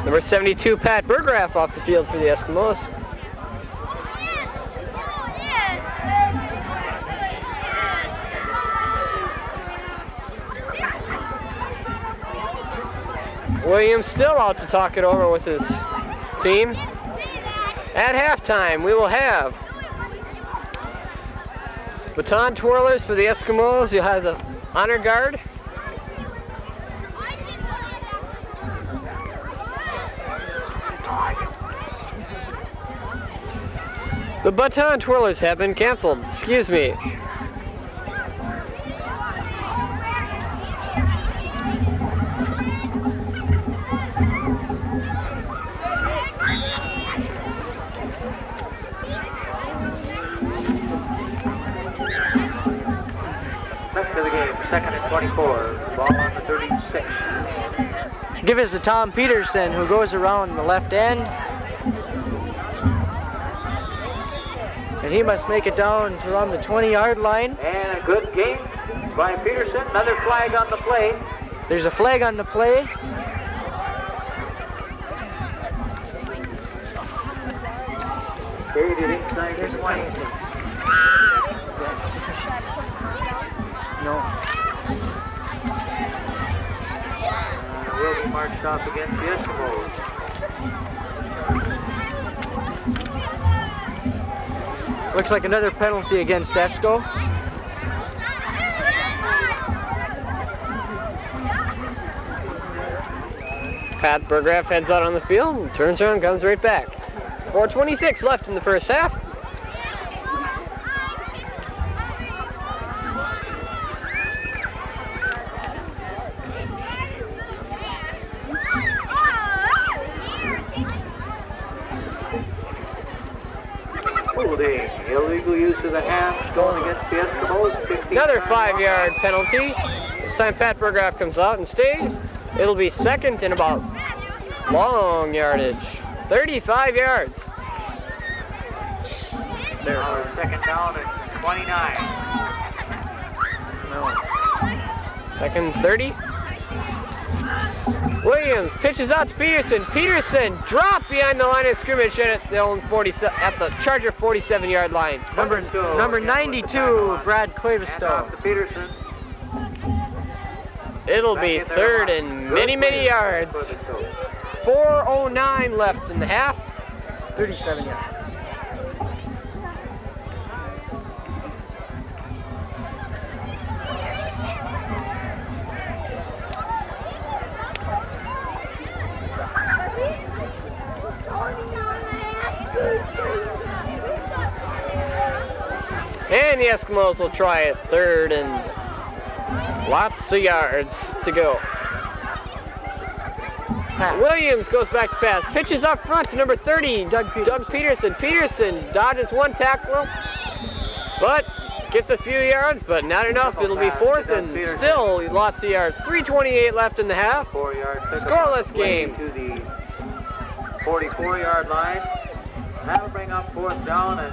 Number 72, Pat Bergraff off the field for the Eskimos. Williams still out to talk it over with his team. At halftime, we will have baton twirlers for the Eskimos. You'll have the honor guard. The baton twirlers have been canceled. Excuse me. Back to the game, 2nd and 24. Ball on the 36. Give us to Tom Peterson, who goes around the left end. And he must make it down to around the 20-yard line. And a good game by Peterson. Another flag on the play. There's a flag on the play. Carried it inside the 20. No. Will be marched off against the Eskimos. Looks like another penalty against Esko. Pat Burgraff heads out on the field, turns around, comes right back. 4:26 left in the first half. Holding, illegal use of the hands going against the Eskimos. Another 5-yard penalty. This time Pat Burgraff comes out and stays. It'll be second and about long yardage. 35 yards. Now second down at 29. No. Second 30. Williams pitches out to Peterson. Peterson dropped behind the line of scrimmage at the own 47 at the Charger 47-yard line. Number 92, Brad Clavistow. To Peterson. It'll be third and many yards. 4:09 left in the half. 37 yards. And the Eskimos will try it, third and lots of yards to go. Williams goes back to pass, pitches up front to number 30, Doug Peterson. Peterson dodges one tackle, but gets a few yards, but not enough. It'll be fourth and still lots of yards. 3:28 left in the half. 4 yards. Scoreless game. To the 44-yard line. That'll bring up fourth down and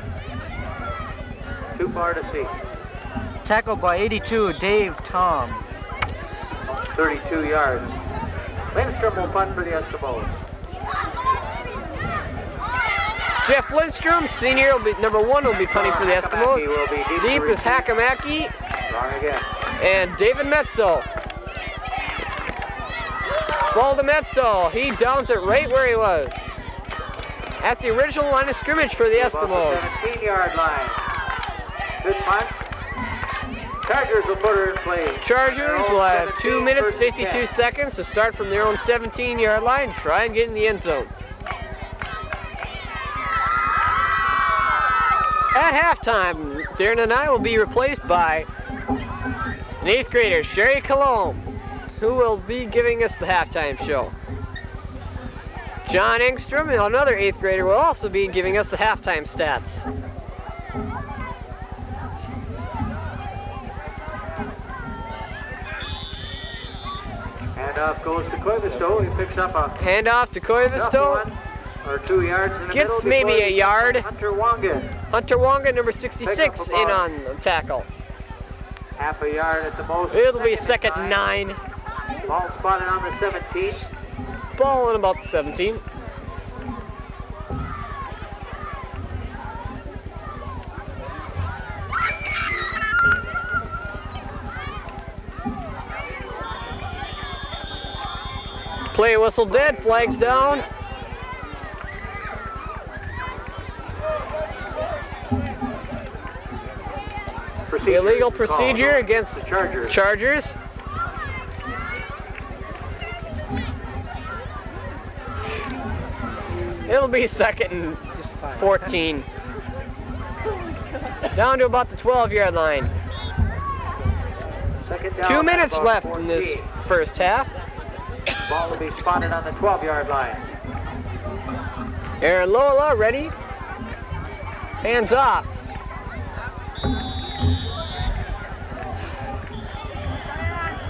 too far to see. Tackled by 82, Dave Tom. 32 yards. Lindstrom will punt for the Eskimos. Jeff Lindstrom, senior, will be number 1, will be punting for the Eskimos. Will be Deep is Hakamaki Wrong again. and David Metzel. Ball to Metzel. He downs it right where he was. At the original line of scrimmage for the Eskimos. 17-yard line. Good punt. Chargers will put her in play. Chargers will have 2 minutes, 52 seconds to start from their own 17-yard line. Try and get in the end zone. At halftime, Darren and I will be replaced by an 8th grader, Sherry Colomb, who will be giving us the halftime show. John Engstrom, another 8th grader, will also be giving us the halftime stats. Handoff goes to Koivisto. He picks up a handoff to Koivisto. Or 2 yards in the gets middle. Maybe a yard. Hunter Wonga. Hunter Wonga, number 66, in on the tackle. Half a yard at the most. It'll be second and 9. Ball spotted on the 17. Ball in about the 17. Play whistle dead, flags down. Illegal procedure against the Chargers. It'll be second and 14. Down to about the 12-yard line. Second down. 2 minutes about left 14. in this first half. Ball will be spotted on the 12-yard line. Aaron Lola ready. Hands off.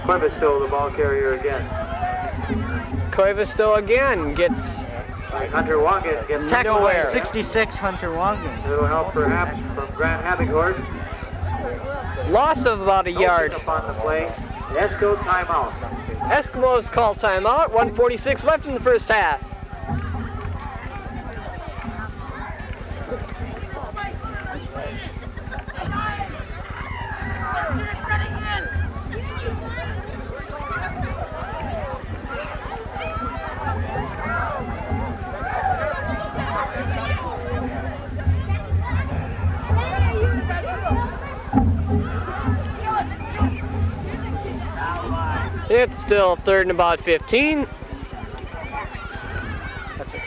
Coivisto, the ball carrier again. Coivisto again gets Hunter Wangan gets Tackle by nowhere. 66, Hunter Wangan. A little help perhaps from Grant Habighorst. loss of about a yard. Up on the play. Esko timeout. Eskimos call timeout. 1:46 left in the first half. It's still 3rd and about 15. That's it.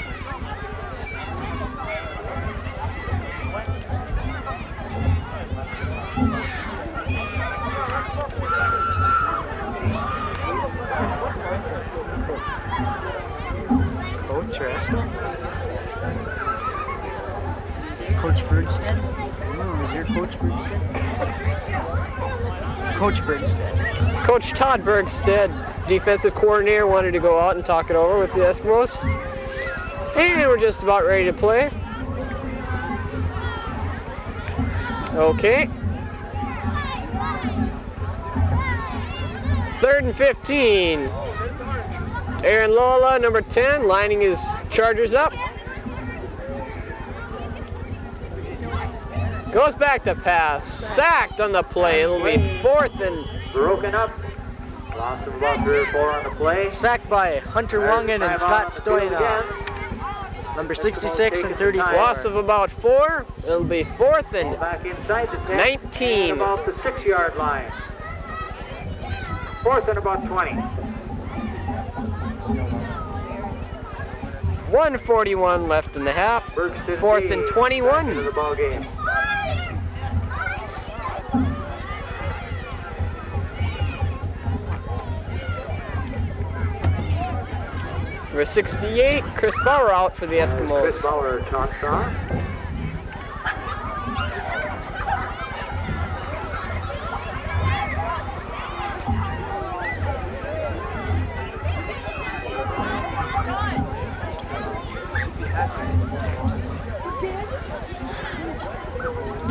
Coach or Esko? Coach Bergstead? Was your Coach Bergstead? Coach Bergstead. Coach Todd Bergstead, defensive coordinator, wanted to go out and talk it over with the Eskimos. And we're just about ready to play. Okay. 3rd and 15. Aaron Lola, number 10, lining his Chargers up. Goes back to pass. Sacked on the play. It'll be 4th and Broken up. Loss of about 3 or 4 on the play. Sacked by Hunter Wangan and Scott Stoyanov. Number 66 and 34. loss of about 4. It'll be 4th and Back inside the 10. 19. And about the 6-yard line. 4th and about 20. 1:41 left in the half. Bergstead 4th and 21. back into the ball game. Number 68, Chris Bauer out for the Eskimos. Chris Bauer tossed off.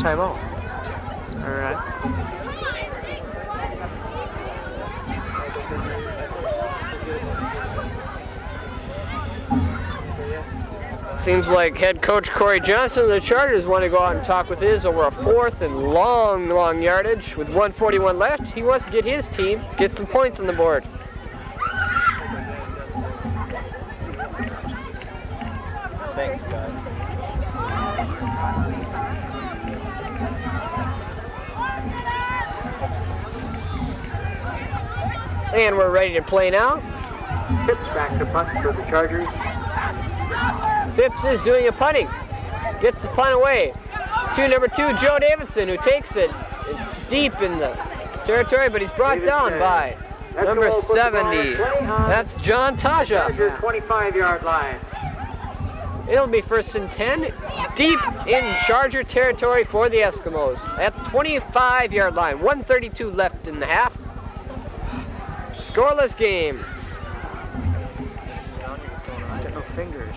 Timeout. All right. Seems like head coach Corey Johnson of the Chargers want to go out and talk with his over a 4th and long yardage with 1:41 left. He wants to get his team, get some points on the board. Thanks, guys. And we're ready to play now. Tips back to punt for the Chargers. Phipps is doing a punting. Gets the punt away to number 2, Joe Davidson, who takes it deep in the territory, but he's brought down by number 70. That's John Taja. Charger 25-yard line. It'll be 1st and 10, deep in Charger territory for the Eskimos at the 25-yard line. 1:32 left in the half. Scoreless game. Got no fingers.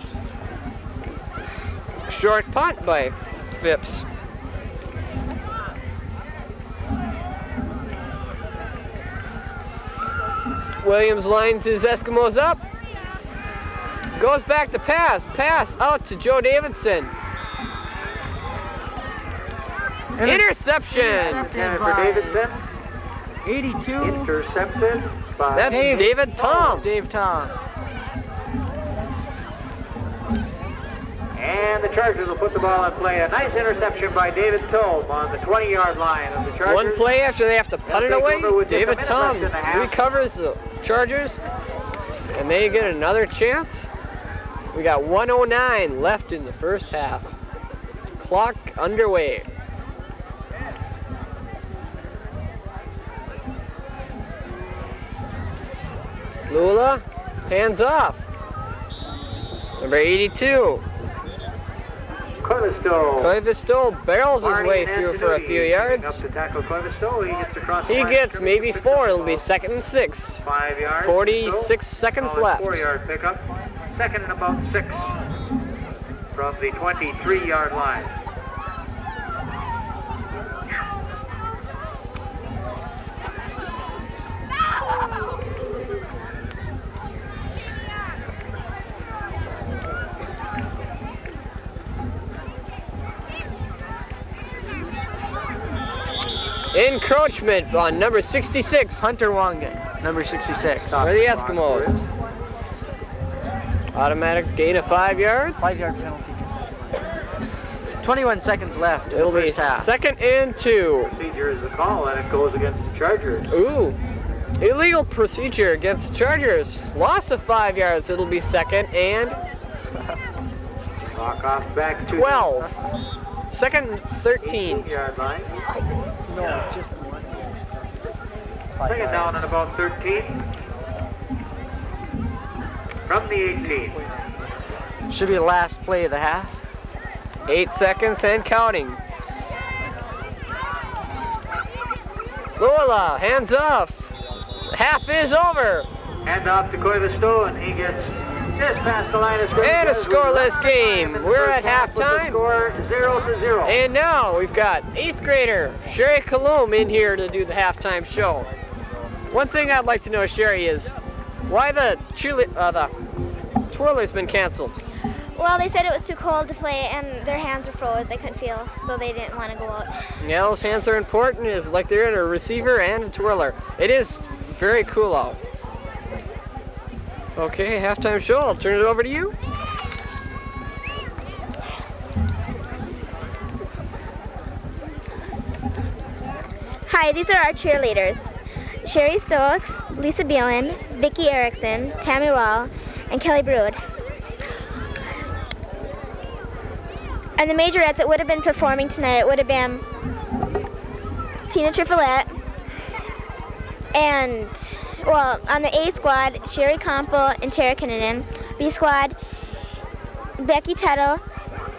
Short punt by Phipps. Williams lines his Eskimos up. Goes back to pass. Pass out to Joe Davidson. Interception. And for Davidson. 82. Intercepted by That's David Tom. Dave Tom. And the Chargers will put the ball in play. A nice interception by David Tom on the 20-yard line of the Chargers. One play after they have to punt it They'll take away, over with just a David minute Tom left in the half. recovers the Chargers, and they get another chance. We got 1:09 left in the first half. Clock underway. Lula, hands off. Number 82. Clevisto barrels his way through for a few yards. Up to tackle Clevisto. He gets across. He gets maybe 4. It'll be 2nd and 6. 5 yards. 46 seconds left. 4-yard pickup. 2nd and about 6 from the 23-yard line. Encroachment on number 66. Hunter Wangan, number 66. For the Eskimos. Automatic gain of 5 yards. 5-yard penalty. 21 seconds left. It'll be first half. 2nd and 2. Procedure is the call, and it goes against the Chargers. Ooh. Illegal procedure against the Chargers. Loss of 5 yards. It'll be 2nd and Clock off back to 12. 2nd and 13. 18-yard line. No, just one. 2nd down and about 13. From the 18. Should be the last play of the half. 8 seconds and counting. Lola, hands off. Half is over. Hand off to Clevisto, and he gets just past the line of scrimmage. And a scoreless game. We're at halftime. Score 0-0. And now we've got 8th grader Sherry Kalum in here to do the halftime show. One thing I'd like to know, Sherry, is why the twirler's been canceled. Well, they said it was too cold to play and their hands were froze. They couldn't feel, so they didn't want to go out. Yeah, those hands are important. It's like they're in a receiver and a twirler. It is very cool out. Okay, halftime show. I'll turn it over to you. Hi, these are our cheerleaders. Sherry Stokes, Lisa Beelan, Vicki Erickson, Tammy Wall, and Kelly Brood. And the majorettes that would have been performing tonight would have been Tina Trifolette and, well, on the A squad, Sherry Compo and Tara Kinnanen. B squad, Becky Tuttle,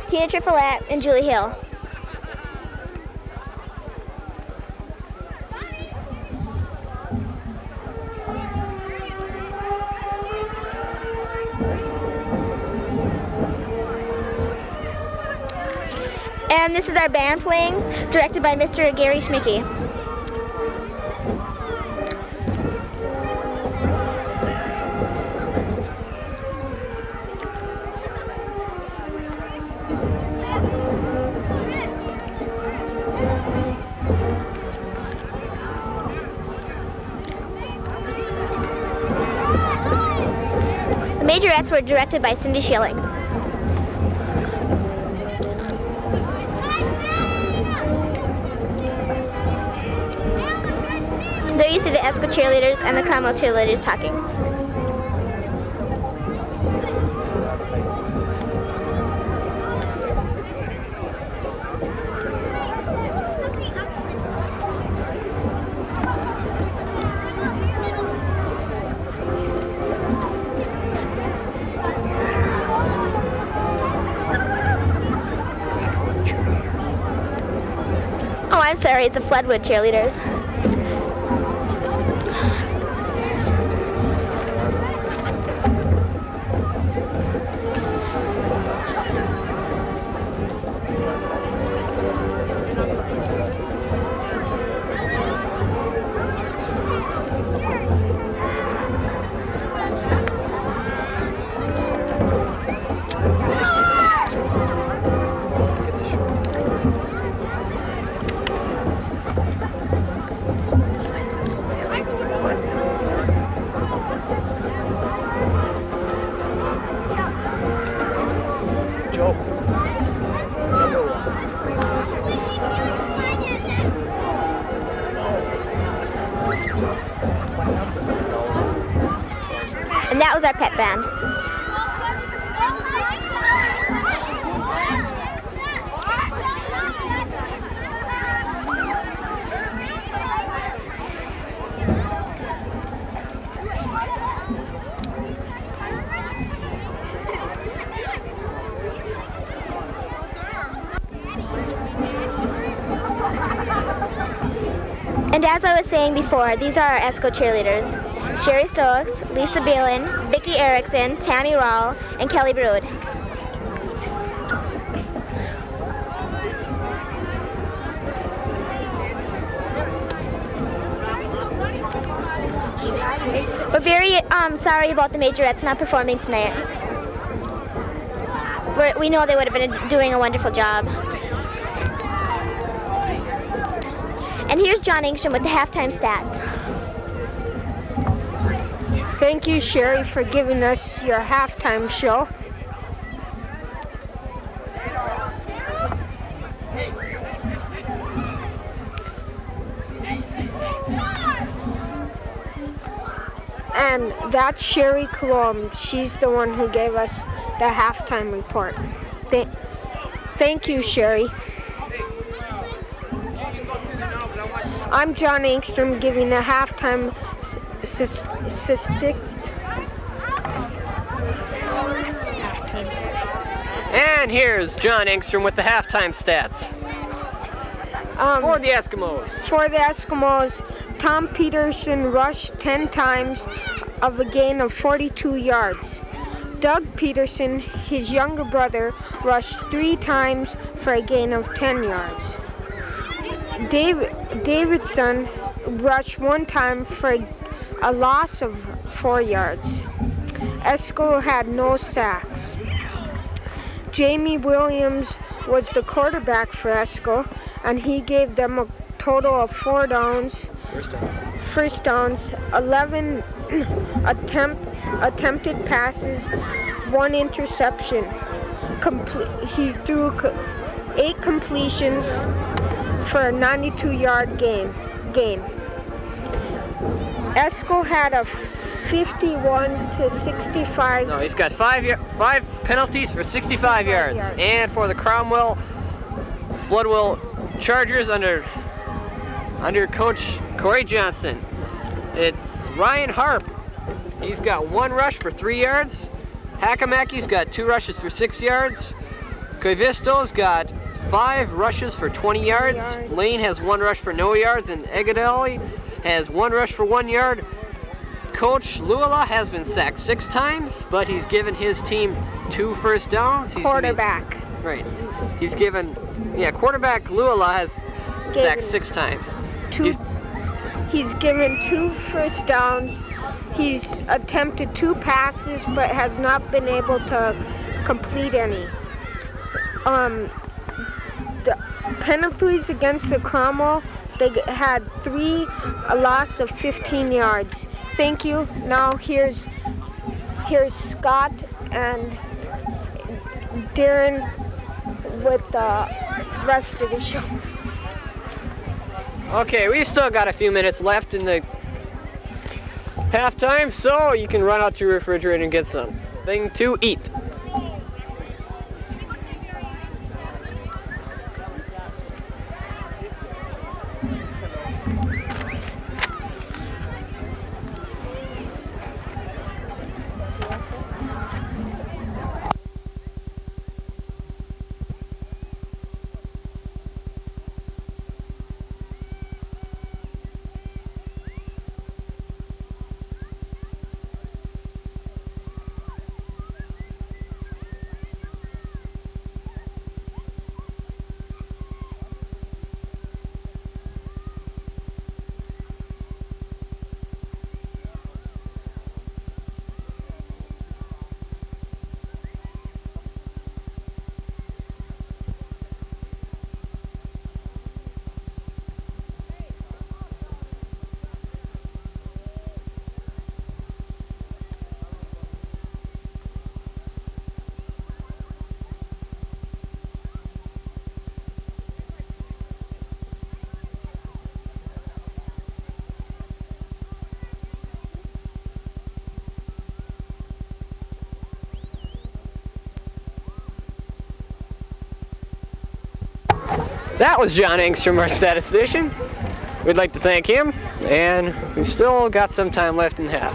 Tina Trifolette, and Julie Hill. And this is our band playing, directed by Mr. Gary Schmicky. The majorettes were directed by Cindy Schilling. They're used to the Esko cheerleaders and the Cromwell cheerleaders talking. Oh, I'm sorry, it's the Floodwood cheerleaders. And that was our pep band. as I was saying before, these are our Esko cheerleaders. Sherry Stokes, Lisa Balin, Vicki Erickson, Tammy Rawl, and Kelly Brood. We're very sorry about the majorettes not performing tonight. We know they would have been doing a wonderful job. And here's John Engstrom with the halftime stats. Thank you, Sherry, for giving us your halftime show. And that's Sherry Colomb. She's the one who gave us the halftime report. Thank you, Sherry. I'm John Engstrom giving the halftime statistics. And here's John Engstrom with the halftime stats. For the Eskimos. For the Eskimos, Tom Peterson rushed 10 times of a gain of 42 yards. Doug Peterson, his younger brother, rushed 3 times for a gain of 10 yards. Davidson rushed 1 time for a loss of 4 yards. Esko had no sacks. Jamie Williams was the quarterback for Esko, and he gave them a total of 4 downs. First downs, 11 attempted passes, 1 interception. He threw 8 completions for a 92-yard game. Esko had a 51-65. No, he's got 5 penalties for 65 yards. And for the Cromwell Floodwood Chargers under Coach Corey Johnson, it's Ryan Harp. He's got 1 rush for 3 yards. Hakamaki's got 2 rushes for 6 yards. Koivisto's got 5 rushes for 20 yards. Lane has 1 rush for no yards, and Egadeli has 1 rush for 1 yard. Coach Luala has been sacked 6 times, but he's given his team 2 first downs. Quarterback. Right. He's given, quarterback Luala has sacked 6 times. He's given 2 first downs. He's attempted 2 passes, but has not been able to complete any. The penalties against the Cromwell, they had 3, a loss of 15 yards. Thank you. Now here's Scott and Darren with the rest of the show. Okay, we still got a few minutes left in the halftime, so you can run out to your refrigerator and get something to eat. That was John Engstrom, our statistician. We'd like to thank him, and we still got some time left in the half.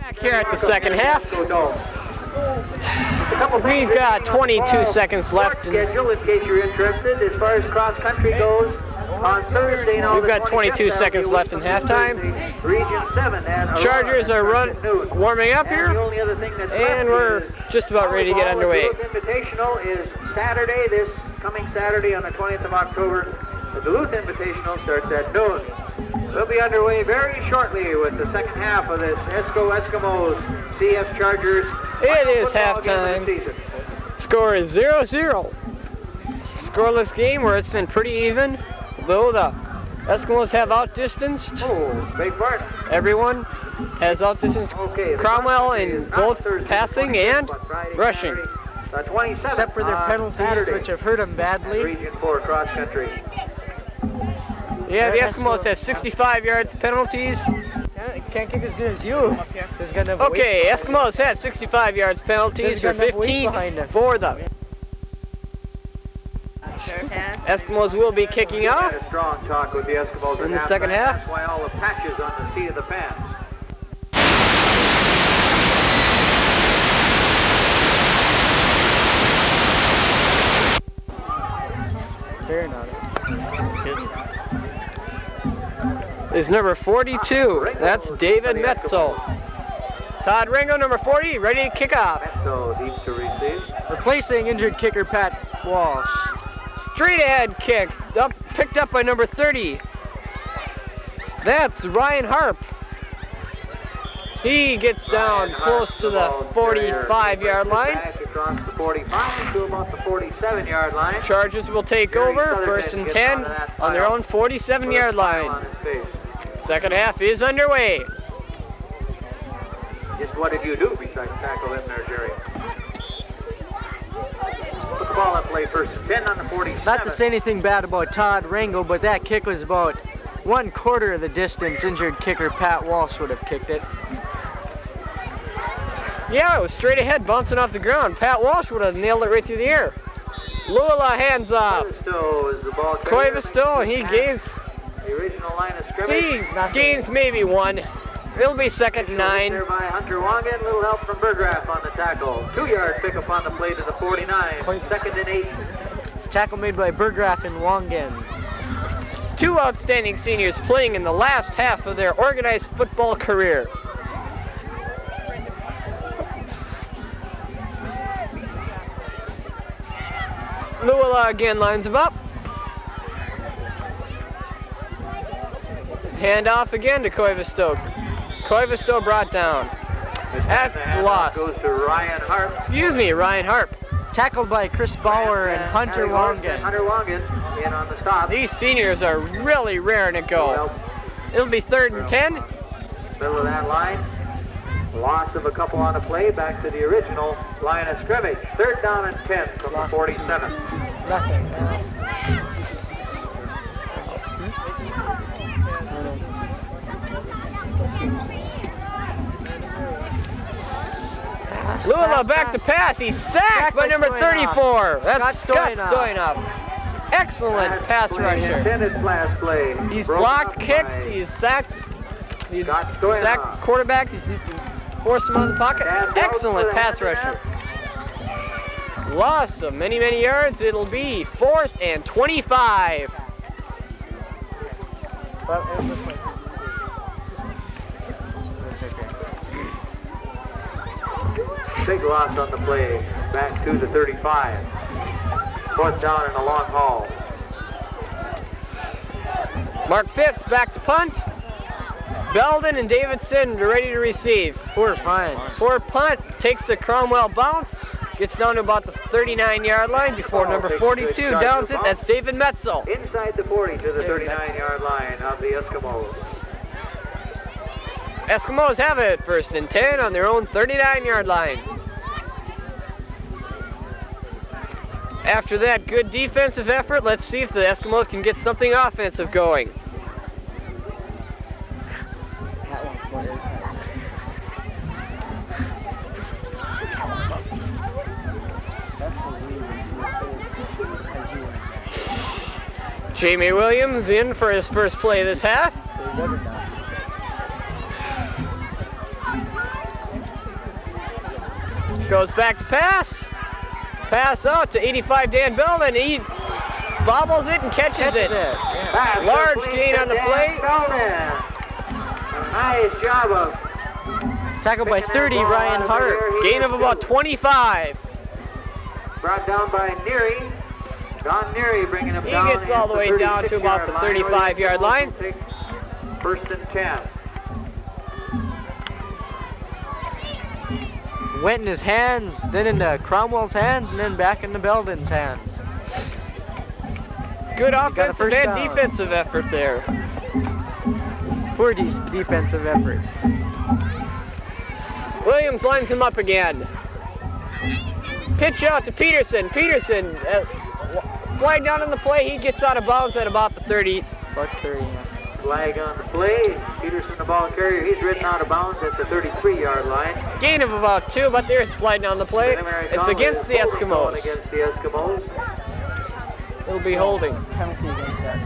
Back here at the second half. We've got 22 seconds left. Schedule, in case you're interested, as far as cross country goes. On Thursday, we've got 22 seconds left in halftime. Region 7 at Chargers are warming up here, and we're just about ready to get underway. The Duluth Invitational is Saturday, this coming Saturday on the 20th of October. The Duluth Invitational starts at noon. We'll be underway very shortly with the second half of this Esko Eskimos CF Chargers. It is halftime. Score is 0-0. Scoreless game where it's been pretty even. Though the Eskimos have outdistanced everyone, has outdistanced Cromwell in both passing and rushing. Except for their penalties, which have hurt them badly. Region 4 cross country. Yeah, the Eskimos have 65 yards penalties. Can't kick as good as you. Okay, Eskimos have 65 yards penalties for 15 for them. Eskimos will be kicking off strong talk with the Eskimos in the second half. That's why all the patches on the seat of the pants. Fair enough. Is number 42. That's David Metzel. Todd Ringo, number 40, ready to kick off. Metzel needs to receive. Replacing injured kicker Pat Walsh. Straight ahead kick, picked up by number 30. That's Ryan Harp. He gets down close to the 45-yard line. Across the 45 to about the 47-yard line. Chargers will take over, first and 10 on their own 47-yard line. Second half is underway. Just what did you do besides tackle him there, Jerry? Put the ball in play, first and 10 on the 47. Not to say anything bad about Todd Ringo, but that kick was about 1/4 of the distance injured kicker Pat Walsh would have kicked it. Yeah, it was straight ahead, bouncing off the ground. Pat Walsh would have nailed it right through the air. Luala hands off. Koivisto, and he gains maybe one. It'll be second and 9. There by Hunter Wangan, little help from Berggraf on the tackle. 2-yard pickup on the play to the 49. Second and 8. Tackle made by Berggraf and Wangan. Two outstanding seniors playing in the last half of their organized football career. Luala again lines him up. Hand off again to Koivisto. Koivisto brought down. At loss. Goes to Ryan Harp. Excuse me, Ryan Harp. Tackled by Chris Bauer and Hunter Wangan. Hunter Wangan in on the stop. These seniors are really raring to go. It'll be third and 10. Middle of that line. Loss of a couple on the play, back to the original line of scrimmage. Third down and 10 from the 47. Nothing. Luala back to pass. He's sacked by number 34. That's Scott Stoyanov. Excellent pass rusher. He's blocked kicks. He's sacked. He's sacked quarterbacks. He's forced him out of the pocket. Excellent pass rusher. Loss of many, many yards. It'll be 4th and 25. Big loss on the play. Back to the 35. 4th down and a long haul. Mark Phipps back to punt. Belden and Davidson are ready to receive. Poor punt. Poor punt. Takes the Cromwell bounce. Gets down to about the 39-yard line before number 42 downs it. That's David Metzel. Inside the 40 to the 39-yard line of the Eskimos. Eskimos have it. First and 10 on their own 39-yard line. After that good defensive effort, let's see if the Eskimos can get something offensive going. Jamie Williams in for his first play this half. Goes back to pass. Pass out to 85 Dan Bellman. He bobbles it and catches it. Yeah. Large gain on the play. Nice job of Tackled by 30, Ryan Hart. Gain of about 25. brought down by Neary. Don Neary bringing him down. He gets all the way down to about the 35-yard line. First and 10. Went in his hands, then into Cromwell's hands, and then back into Belden's hands. Good offensive first and down. defensive effort there. Poor defensive effort. Williams lines him up again. Pitch out to Peterson. Peterson, flag down on the play. He gets out of bounds at about the 30. About 30, yeah. Flag on the play. Peterson, the ball carrier, he's ridden out of bounds at the 33-yard line. Gain of about 2, but there's flag down the play. It's against the Eskimos. Against the Eskimos. It'll be holding. Penalty against us.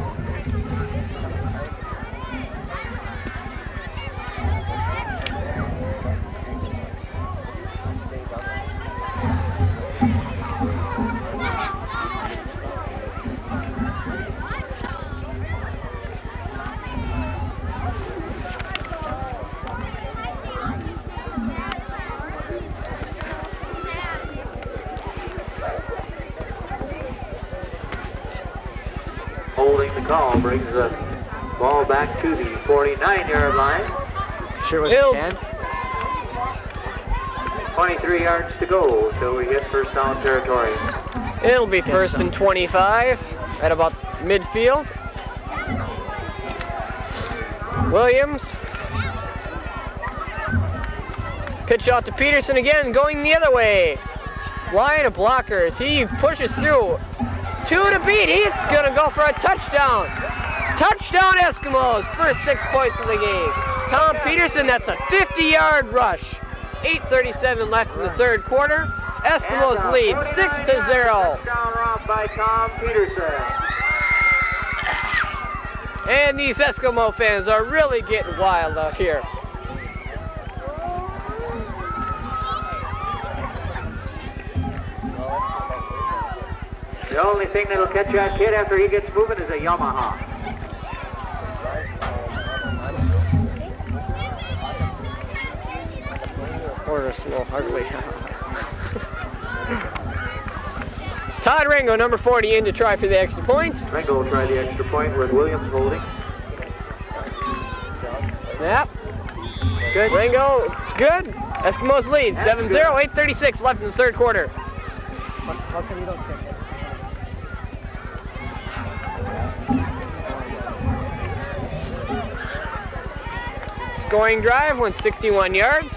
Holding the call brings the ball back to the 49-yard line. Sure was Hill. 10. 23 yards to go till we hit first down territory. It'll be first and 25 at about midfield. Williams. Pitch out to Peterson again, going the other way. Line of blockers. He pushes through. 2 to beat. He's gonna go for a touchdown. Touchdown Eskimos. First 6 points of the game. Tom Peterson, that's a 50-yard rush. 8:37 left in the third quarter. Eskimos lead 6-0. Touchdown run by Tom Peterson. And these Eskimo fans are really getting wild out here. The only thing that'll catch that kid after he gets moving is a Yamaha. Or a slow Hartley. Todd Ringo, number 40, in to try for the extra point. Ringo will try the extra point with Williams holding. Snap. It's good. Ringo, it's good. Eskimos lead 7-0, 8:36 left in the third quarter. How come you don't think that? Scoring drive went 61 yards.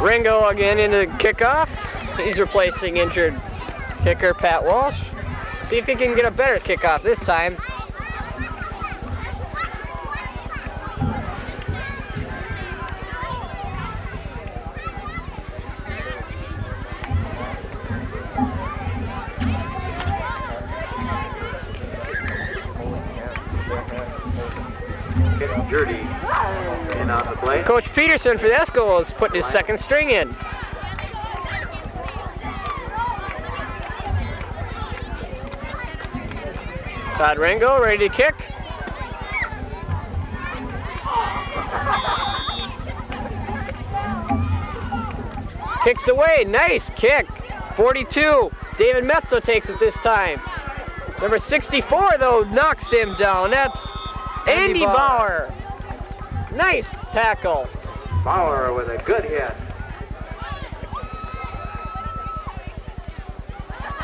Ringo again into kickoff. He's replacing injured kicker Pat Walsh. See if he can get a better kickoff this time. Getting dirty in on the play. Coach Peterson for the Eskimos putting his second string in. Todd Ringo ready to kick. Kicks away, nice kick. 42, David Metzo takes it this time. Number 64 though knocks him down. That's Andy Bauer. Nice tackle. Bauer with a good hit.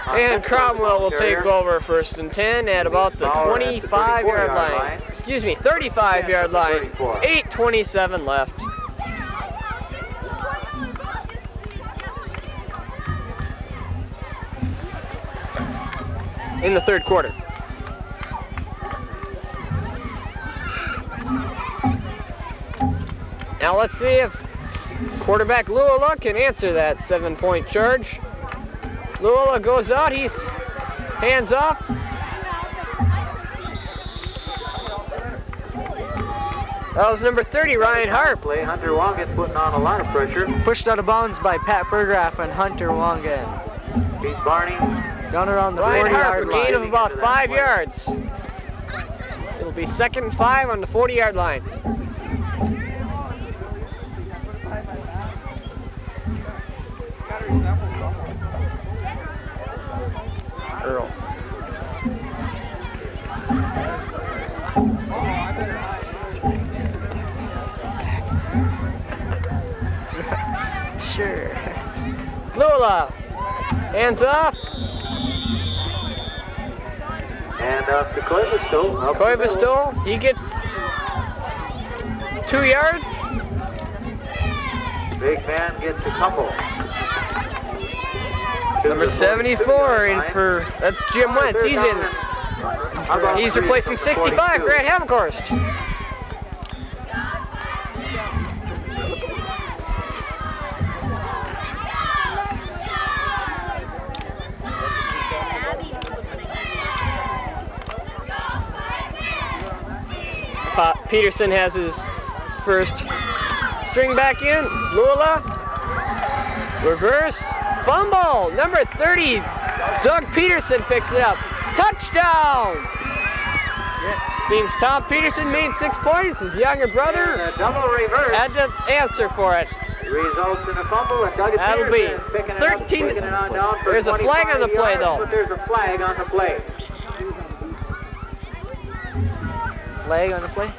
And Cromwell will take over first and 10 at about the Bauer at the 25-yard 34-yard line. line. Excuse me, 35-yard line. 34. 8:27 left. In the third quarter. Now let's see if quarterback Luala can answer that 7-point charge. Lula goes out, he's hands off. That was number 30, Ryan Harp. Play Hunter Wangan putting on a lot of pressure. Pushed out of bounds by Pat Bergraff and Hunter Wangan. Beats Barney. Down around the Ryan 40-yard Harp, a gain of line. about 5 yards. It'll be 2nd and 5 on the 40-yard line. Earl. Sure. Lula, hands off. And up to Koivisto. Koivisto, he gets 2 yards. Big man gets a couple. Number 74 in for, that's Jim Wentz. He's in. He's replacing 65, Grant Havenhorst. Peterson has his first string back in. Lula, reverse, fumble. Number 30, Doug Peterson picks it up. Touchdown! Seems Tom Peterson made 6 points. His younger brother And a double reverse had to answer for it. results in a fumble, and Doug That'll be Peterson picking it 13. up, taking it on down for There's a flag on the 25 play, yards, though. But there's a flag on the play. Flag on the play?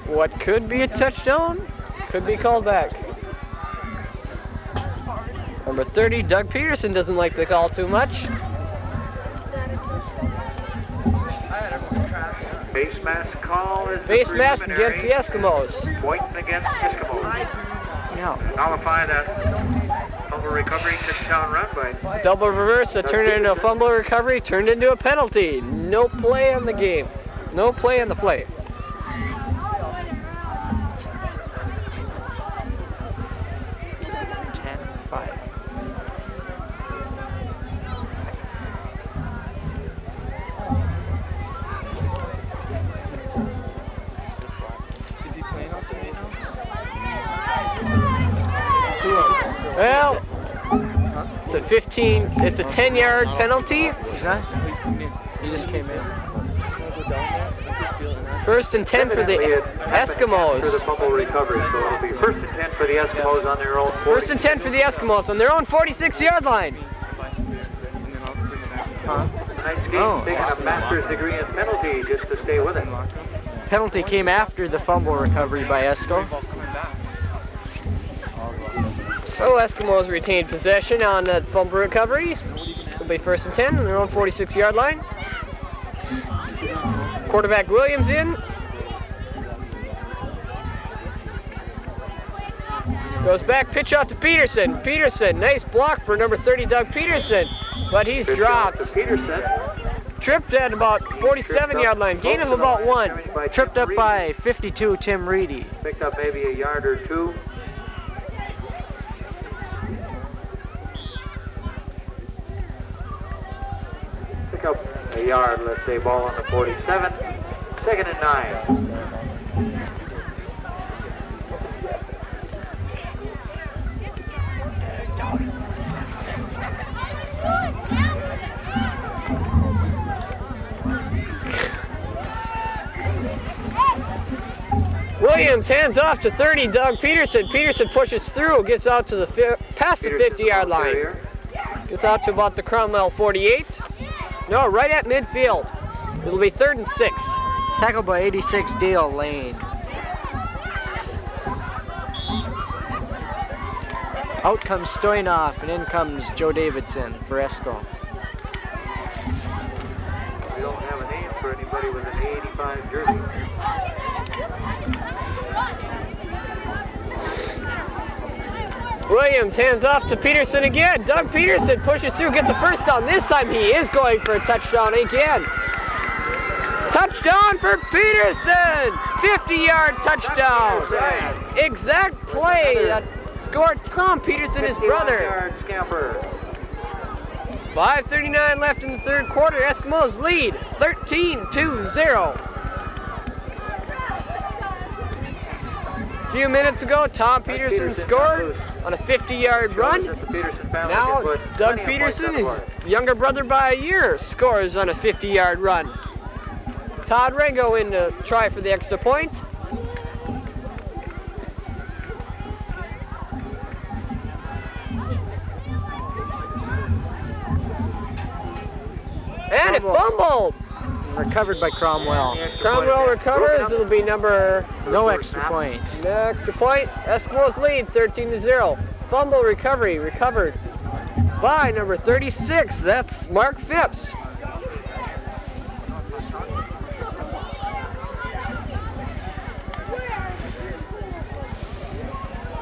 What could be a touchdown could be called back. Number 30, Doug Peterson doesn't like the call too much. Face mask call is Face mask against the Eskimos. Pointing against Eskimos. Yeah. Nullify that fumble recovery touchdown run by Double reverse that turned into a fumble recovery, turned into a penalty. No play on the game. No play on the play. Well, it's a 15, it's a 10-yard penalty. He's not? He just came in. First and 10 for the Eskimos. For the fumble recovery, so it'll be first and 10 for the Eskimos on their own 40. First and 10 for the Eskimos on their own 46-yard line. Tonight's game taking a master's degree in penalty just to stay with it. Penalty came after the fumble recovery by Esko. So Eskimos retained possession on that fumble recovery. It'll be first and 10 on their own 46-yard line. Quarterback Williams in. Goes back, pitch out to Peterson. Peterson, nice block for number 30, Doug Peterson. But he's Pitch dropped. out to Peterson. Tripped at about 47-yard line. Gain of about 1. Tripped up by 52, Tim Reedy. Picked up maybe a yard or two. Pick up a yard, let's say, ball on the 47. 2nd and 9. Williams hands off to 30, Doug Peterson. Peterson pushes through, gets out to the past the 50-yard line. Gets out to about the Cromwell 48. No, right at midfield. It'll be 3rd and 6. Tackled by 86, Dale Lane. Out comes Stoyanov, and in comes Joe Davidson for Esko. We don't have a name for anybody with an 85 jersey. Williams hands off to Peterson again. Doug Peterson pushes through, gets a first down. This time he is going for a touchdown again. Touchdown for Peterson! 50-yard touchdown. Exact play that scored. Tom Peterson, his brother. 51-yard scamper. 5:39 left in the third quarter. Eskimos lead 13-0. A few minutes ago, Tom Peterson scored on a 50-yard run. Now, Doug Peterson, his younger brother by a year, scores on a 50-yard run. Todd Rango in to try for the extra point. And it fumbled. Recovered by Cromwell. Cromwell recovers. It'll be number... No extra point. No extra point. Eskimos lead 13-0. Fumble recovery recovered by number 36. That's Mark Phipps.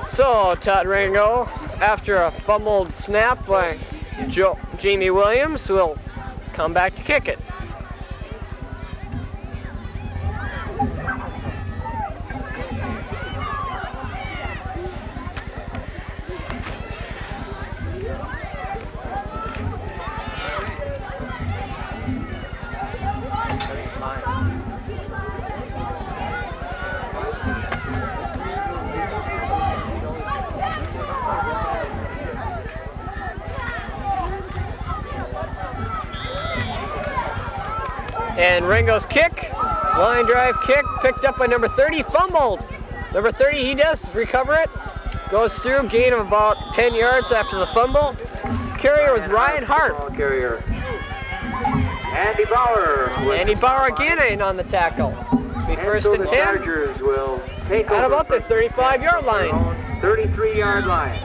So Todd Rango, after a fumbled snap by Jamie Williams, will come back to kick it. And Rango's kick, line drive kick, picked up by number 30, fumbled. Number 30, he does recover it. Goes through, gain of about 10 yards after the fumble. Carrier was Ryan Hart. Carrier. Andy Bauer. Andy Bauer again in on the tackle. Be first and 10. Chargers will take At over about the 35-yard line. 33-yard line.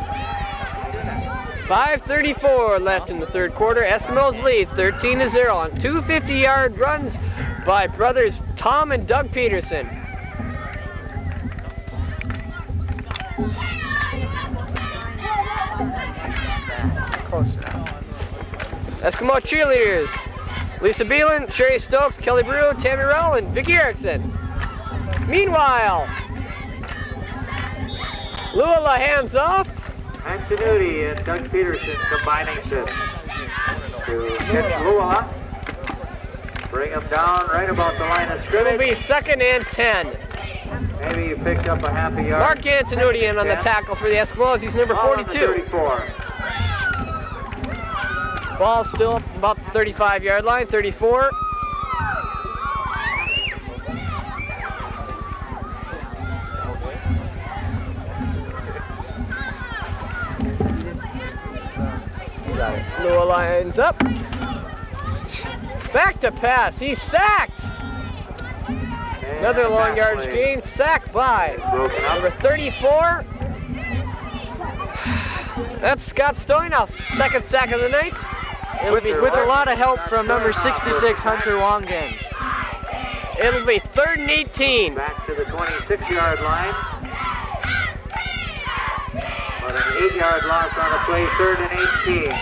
5:34 left in the third quarter. Eskimos lead 13-0 on two 50-yard runs by brothers Tom and Doug Peterson. Close now. Eskimo cheerleaders: Lisa Beelan, Sherry Stokes, Kelly Brew, Tammy Rell, and Vicki Erickson. Meanwhile, Luala hands off. Antonucci and Doug Peterson combining to catch Luala. Bring him down right about the line of It scrimmage. will be 2nd and 10. Maybe you picked up a half a yard. Mark Antonucci in on the tackle for the Eskimos. He's number Ball on the 42. 34. Ball still up about the 35-yard line, 34. Lua lines up. Back to pass. He's sacked. Another long yardage gain. Sacked by number 34. That's Scott Stoynoff. Second sack of the night. With a lot of help from number 66, Hunter Wangan. It'll be 3rd and 18. Back to the 26-yard line. But an 8-yard loss on the play, 3rd and 18.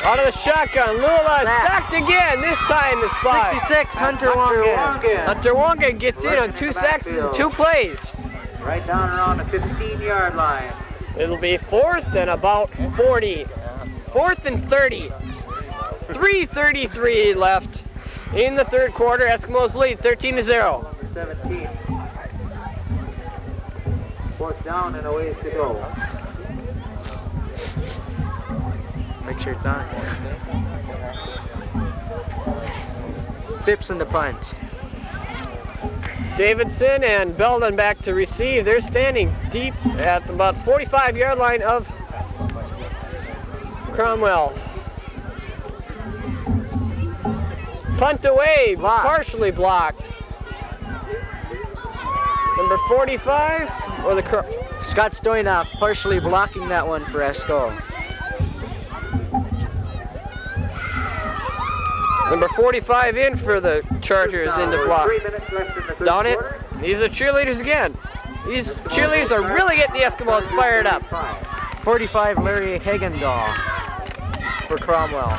Out of the shotgun, Lula sacked again. This time it's by 66, Hunter Wangan. Hunter Wangan gets in on 2 sacks in 2 plays. Right down around the 15-yard line. It'll be 4th and about 40. 4th and 30. 3:33 left in the third quarter. Eskimos lead 13-0. Number 17. 4th down and a ways to go. Make sure it's on. Phipps in the punt. Davidson and Belden back to receive. They're standing deep at about 45-yard line of Cromwell. Punt away, partially blocked. Number 45, or the Scott Stoynoff partially blocking that one for Esko. Number 45 in for the Chargers in the block. 3 minutes left in the third Down it. quarter. These are cheerleaders again. These cheerleaders are really getting the Eskimos fired up. 45, Larry Hagendahl for Cromwell.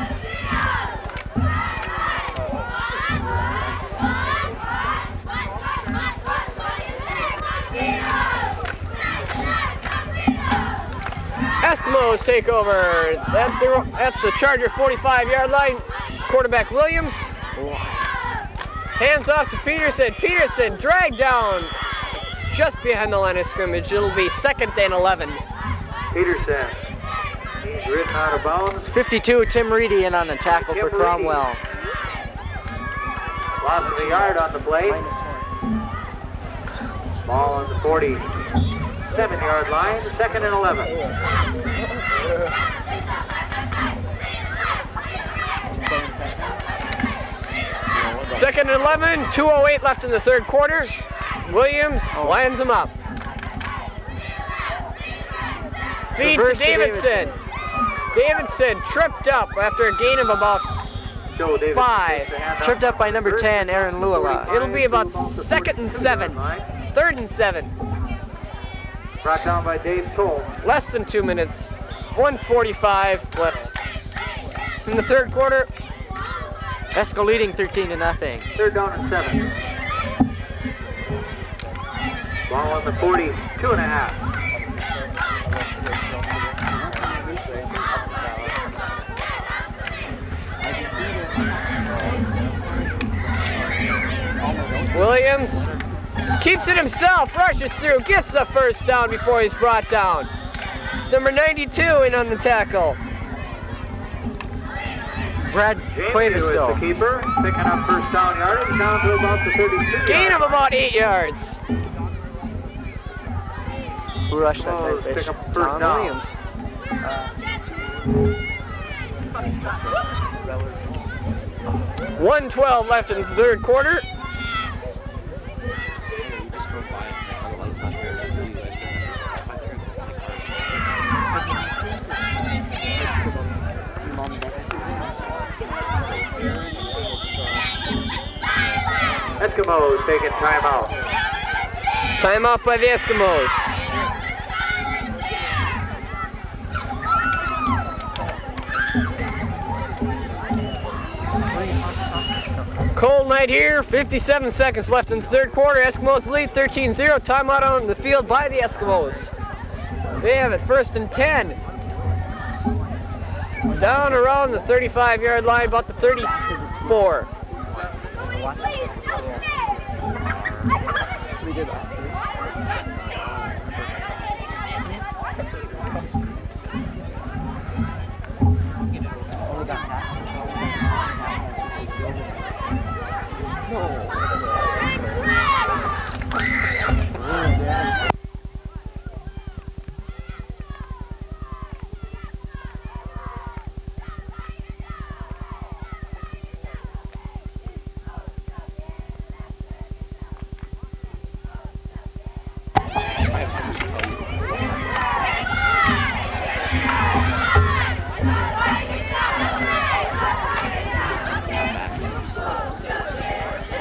Eskimos take over at the Charger 45-yard line. Quarterback Williams. Hands off to Peterson. Peterson dragged down just behind the line of scrimmage. It'll be 2nd and 11. Peterson. He's ridden out of bounds. 52, Tim Reedy in on the tackle for Cromwell. Loss of a yard on the play. Ball on the 47-yard line, 2nd and 11. Second and 11, 2:08 left in the third quarter. Williams lines him up. Feed to Davidson. Davidson tripped up after a gain of about 5. Tripped up by number 10, Aaron Luala. It'll be about 2nd and 7. 3rd and 7. Brought down by Dave Toll. Less than 2 minutes. 1:45 left in the third quarter. Esko leading 13-0. 3rd down and 7. Ball on the 42.5. Williams keeps it himself, rushes through, gets the first down before he's brought down. It's number 92 in on the tackle. Brad Jamie was the keeper, picking up first down yardage down to about the 32. Gain of about 8 yards. Who rushed that Oh, type pick fish? up first Tom down. Williams. 1:12 left in the third quarter. Eskimos taking timeout. Timeout by the Eskimos. Cold night here, 57 seconds left in the third quarter. Eskimos lead 13-0. Timeout on the field by the Eskimos. They have it 1st and 10. Down around the 35-yard line, about the 34. We did last week.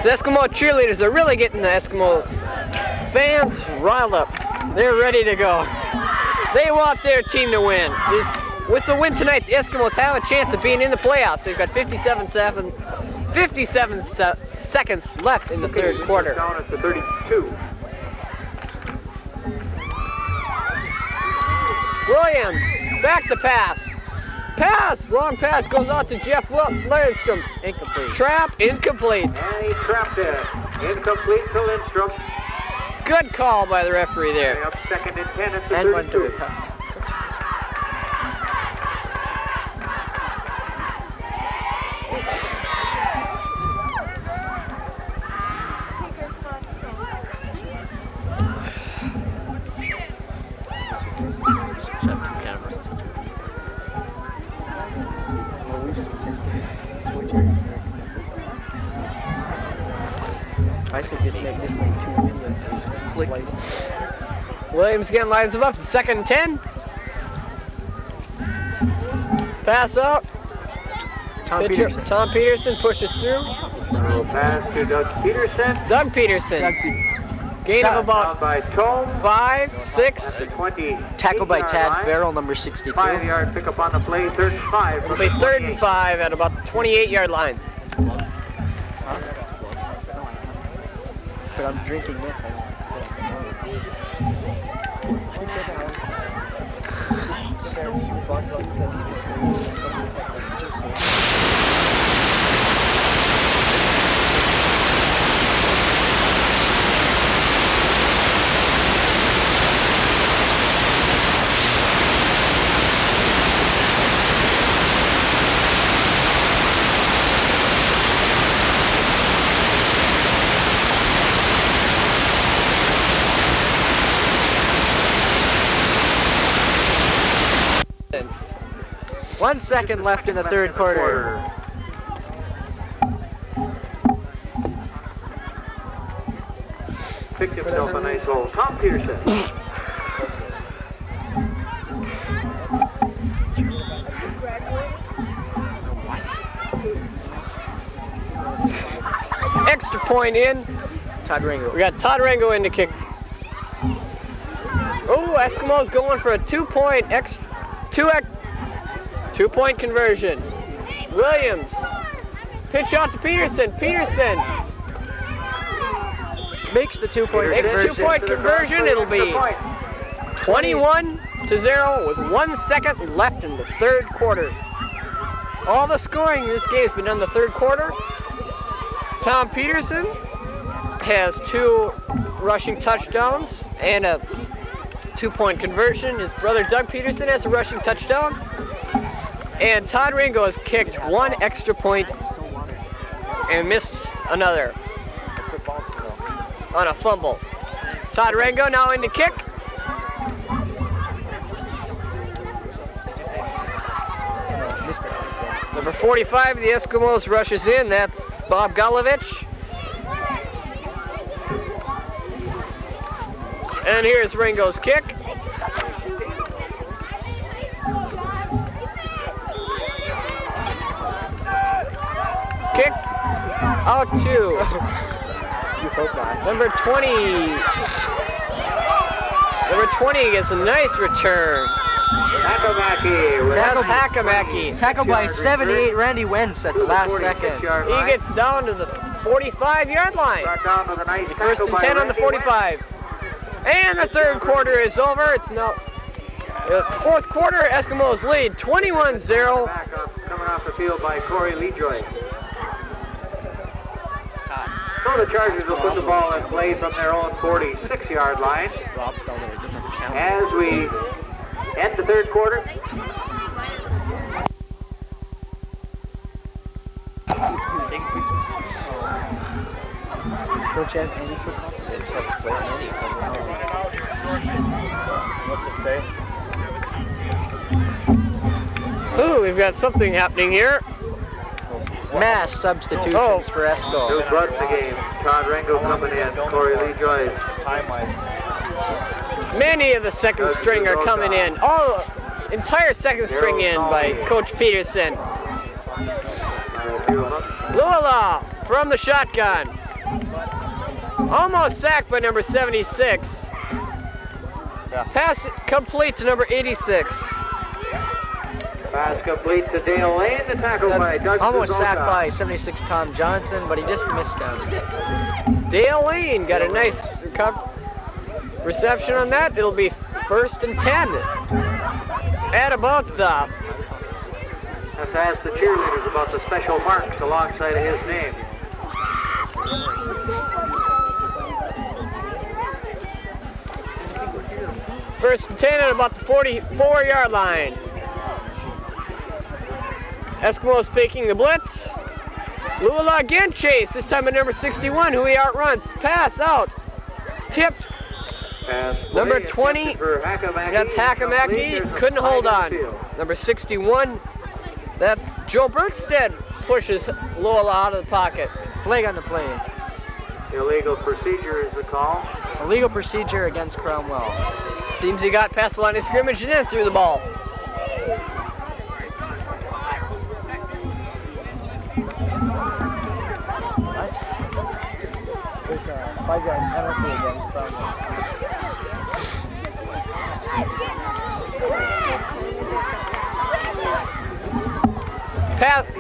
The Eskimo cheerleaders are really getting the Eskimo fans riled up. They're ready to go. They want their team to win. With the win tonight, the Eskimos have a chance of being in the playoffs. They've got 57 seconds left in the third quarter. Down at the 32. Williams, back to pass. Pass, long pass goes out to Jeff Lindstrom. Incomplete. Trap, incomplete. And he trapped it. Incomplete to Lindstrom. Good call by the referee there. Up 2nd and 10 at the And one to 32. the top. I said just make 2 videos. Williams again lines him up to 2nd and 10. Pass out. Tom Pitcher, Peterson. Tom Peterson pushes through. Little pass to Doug Peterson. Doug Peterson. Gain of Down about by Tome 5, 6. at the 20. Tackle by Tad line. Farrell, number 62. 5-yard pickup on the play, 3rd and 5. It'll be 3rd and 5 at about the 28-yard line. But I'm drinking this. One second left in the third quarter. Picked himself a nice hole. Tom Peterson. Extra point in. Todd Ringo. We got Todd Rango in to kick. Oh, Eskimo's going for a 2-point two-point conversion. Williams. Pitch out to Peterson. Peterson Makes the 2-point makes conversion. 2-point conversion. It'll be 21-0 with 1 second left in the third quarter. All the scoring in this game has been done in the third quarter. Tom Peterson has 2 rushing touchdowns and a 2-point conversion. His brother Doug Peterson has a rushing touchdown. And Todd Ringo has kicked 1 extra point and missed another on a fumble. Todd Ringo now in to kick. Number 45 of the Eskimos rushes in. That's Bob Golovich. And here's Ringo's kick. Kick out to You hope not. number 20. Number 20 gets a nice return. Hakamaki. That's Hakamaki. Tackled by 78 Randy Wentz at the last second. He gets down to the 45-yard line. Brought down with a nice First tackle and by 10 on the Randy 45. And the third quarter is over. It's fourth quarter. Eskimos lead 21-0. Back up, coming off the field by Corey Lejoy. So the Chargers will put the ball in play from their own 46-yard line. As we end the third quarter. Don't you have any football? They just have to play any. What's it say? Ooh, we've got something happening here. Mass substitutions for New Esko. blood in the game. Todd Rango coming in. Corey Lejoy. Many of the second string are coming in. All entire second string in by Coach Peterson. Luala from the shotgun. Almost sacked by number 76. Pass complete to number 86. Pass complete to Dale Lane. The tackle by Doug Almost sacked Suzuka. by 76 Tom Johnson, but he just missed him. Dale Lane got a nice reception on that. It'll be 1st and 10. At about the Have to ask the cheerleaders about the special marks alongside of his name. First and 10 at about the 44-yard line. Eskimos faking the blitz. Luala again chase, this time at number 61, who he outruns. Pass out. Tipped. Pass Number play 20, for Hakamaki. that's Hakamaki. There's a Couldn't flag hold on on. the field. Number 61, that's Joe Bergstead. Pushes Luala out of the pocket. Flag on the play. Illegal procedure is the call. Illegal procedure against Cromwell. Seems he got past the line of scrimmage and then threw the ball. What? 5-yard penalty against Cromwell.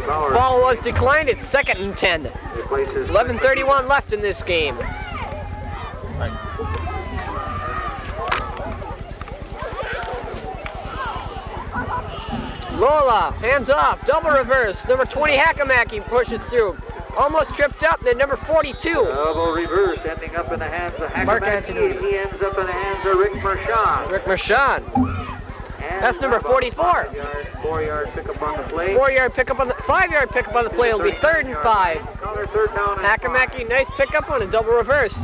Ball was declined. It's 2nd and 10. 11:31 left in this game. Lola, hands off, double reverse. Number 20, Hakamaki pushes through. Almost tripped up, then number 42. Double reverse, ending up in the hands of Hakamaki. He ends up in the hands of Rick Marchand. Rick Marchand. That's number 44. 4-yard pickup on the play. 4-yard pickup on the 5-yard pickup on the play. It'll be 3rd and 5. Third down and Hakamaki, nice pickup on a double reverse.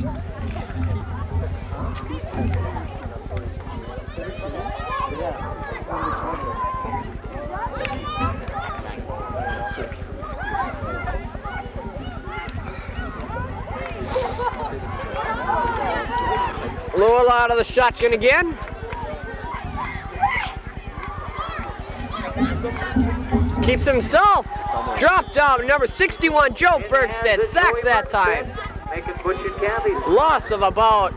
Lowell out of the shotgun again. Keeps himself. Dropped out. Number 61, Joe Bergstead. Sacked that time. Loss of about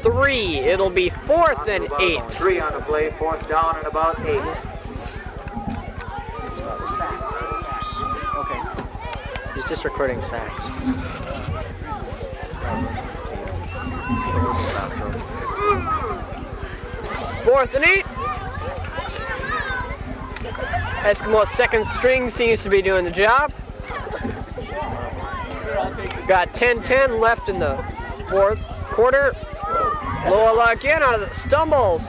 3. It'll be 4th and 8. 3 on the play. 4th down and about 8. Okay. He's just recording sacks. 4th and 8. Eskimo's second string seems to be doing the job. Got 10-10 left in the 4th quarter. Loyola again out of the stumbles.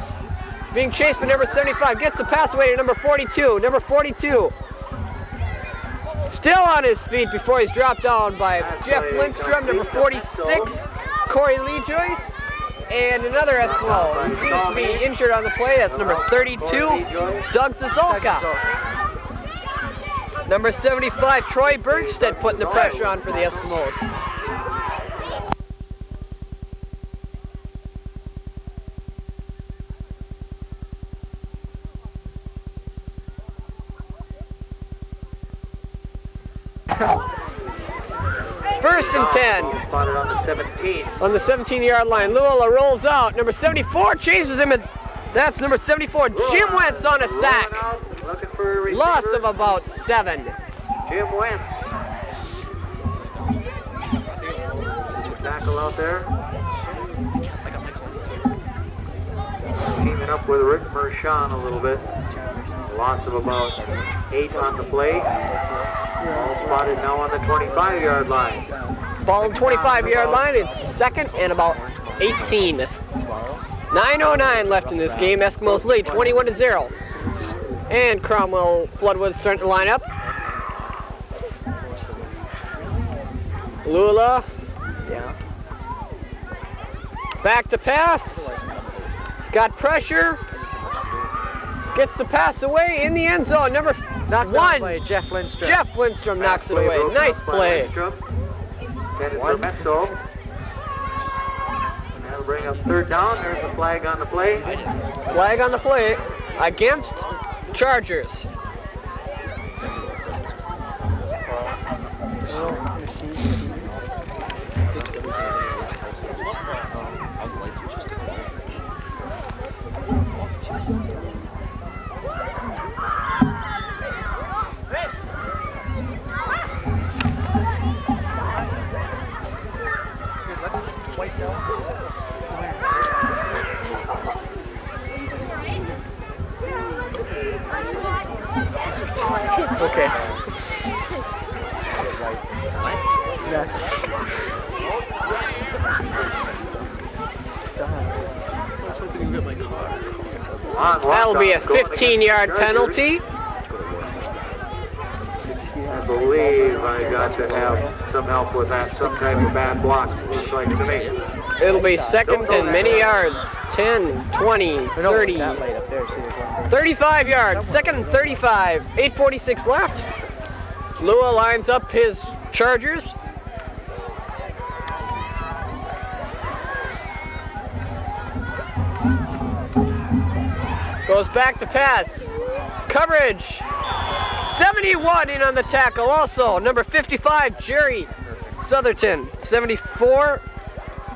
Being chased by number 75. Gets the pass away to number 42. Number 42. Still on his feet before he's dropped down by Jeff Lindstrom. Number 46. Corey Lee Joyce. And another Eskimo who seems to be injured on the play. That's number 32, Doug Zazolka. Number 75, Troy Bergstead putting the pressure on for the Eskimos. First and 10. Spotted on the 17. On the 17-yard line. Luola rolls out. Number 74 chases him, and that's number 74. Jim Wentz on a sack. Loss of about 7. Jim Wentz. Tackle out there. Teaming up with Rick Marchand a little bit. Loss of about 8 on the play. Ball spotted now on the 25-yard line. Ball on the 25-yard line. It's 2nd and about 18. 9:09 left in this game. Eskimos lead 21-0. And Cromwell Floodwood starting to line up. Lula. Yeah. Back to pass. He's got pressure. Gets the pass away in the end zone. Number 1. By Jeff Lindstrom. Jeff Lindstrom knocks it away. Nice play. That'll bring up 3rd down. There's a flag on the play. Flag on the play against Chargers. Okay. Yeah. That'll be a 15-yard penalty. I believe I got to have some help with that, some kind of bad block, looks like to me. It'll be 2nd and many yards. 10, 20, 30, 35 yards. 2nd and 35. 8:46 left. Lua lines up his Chargers. Goes back to pass. Coverage. 71 in on the tackle also. Number 55, Jerry Southerton. 74,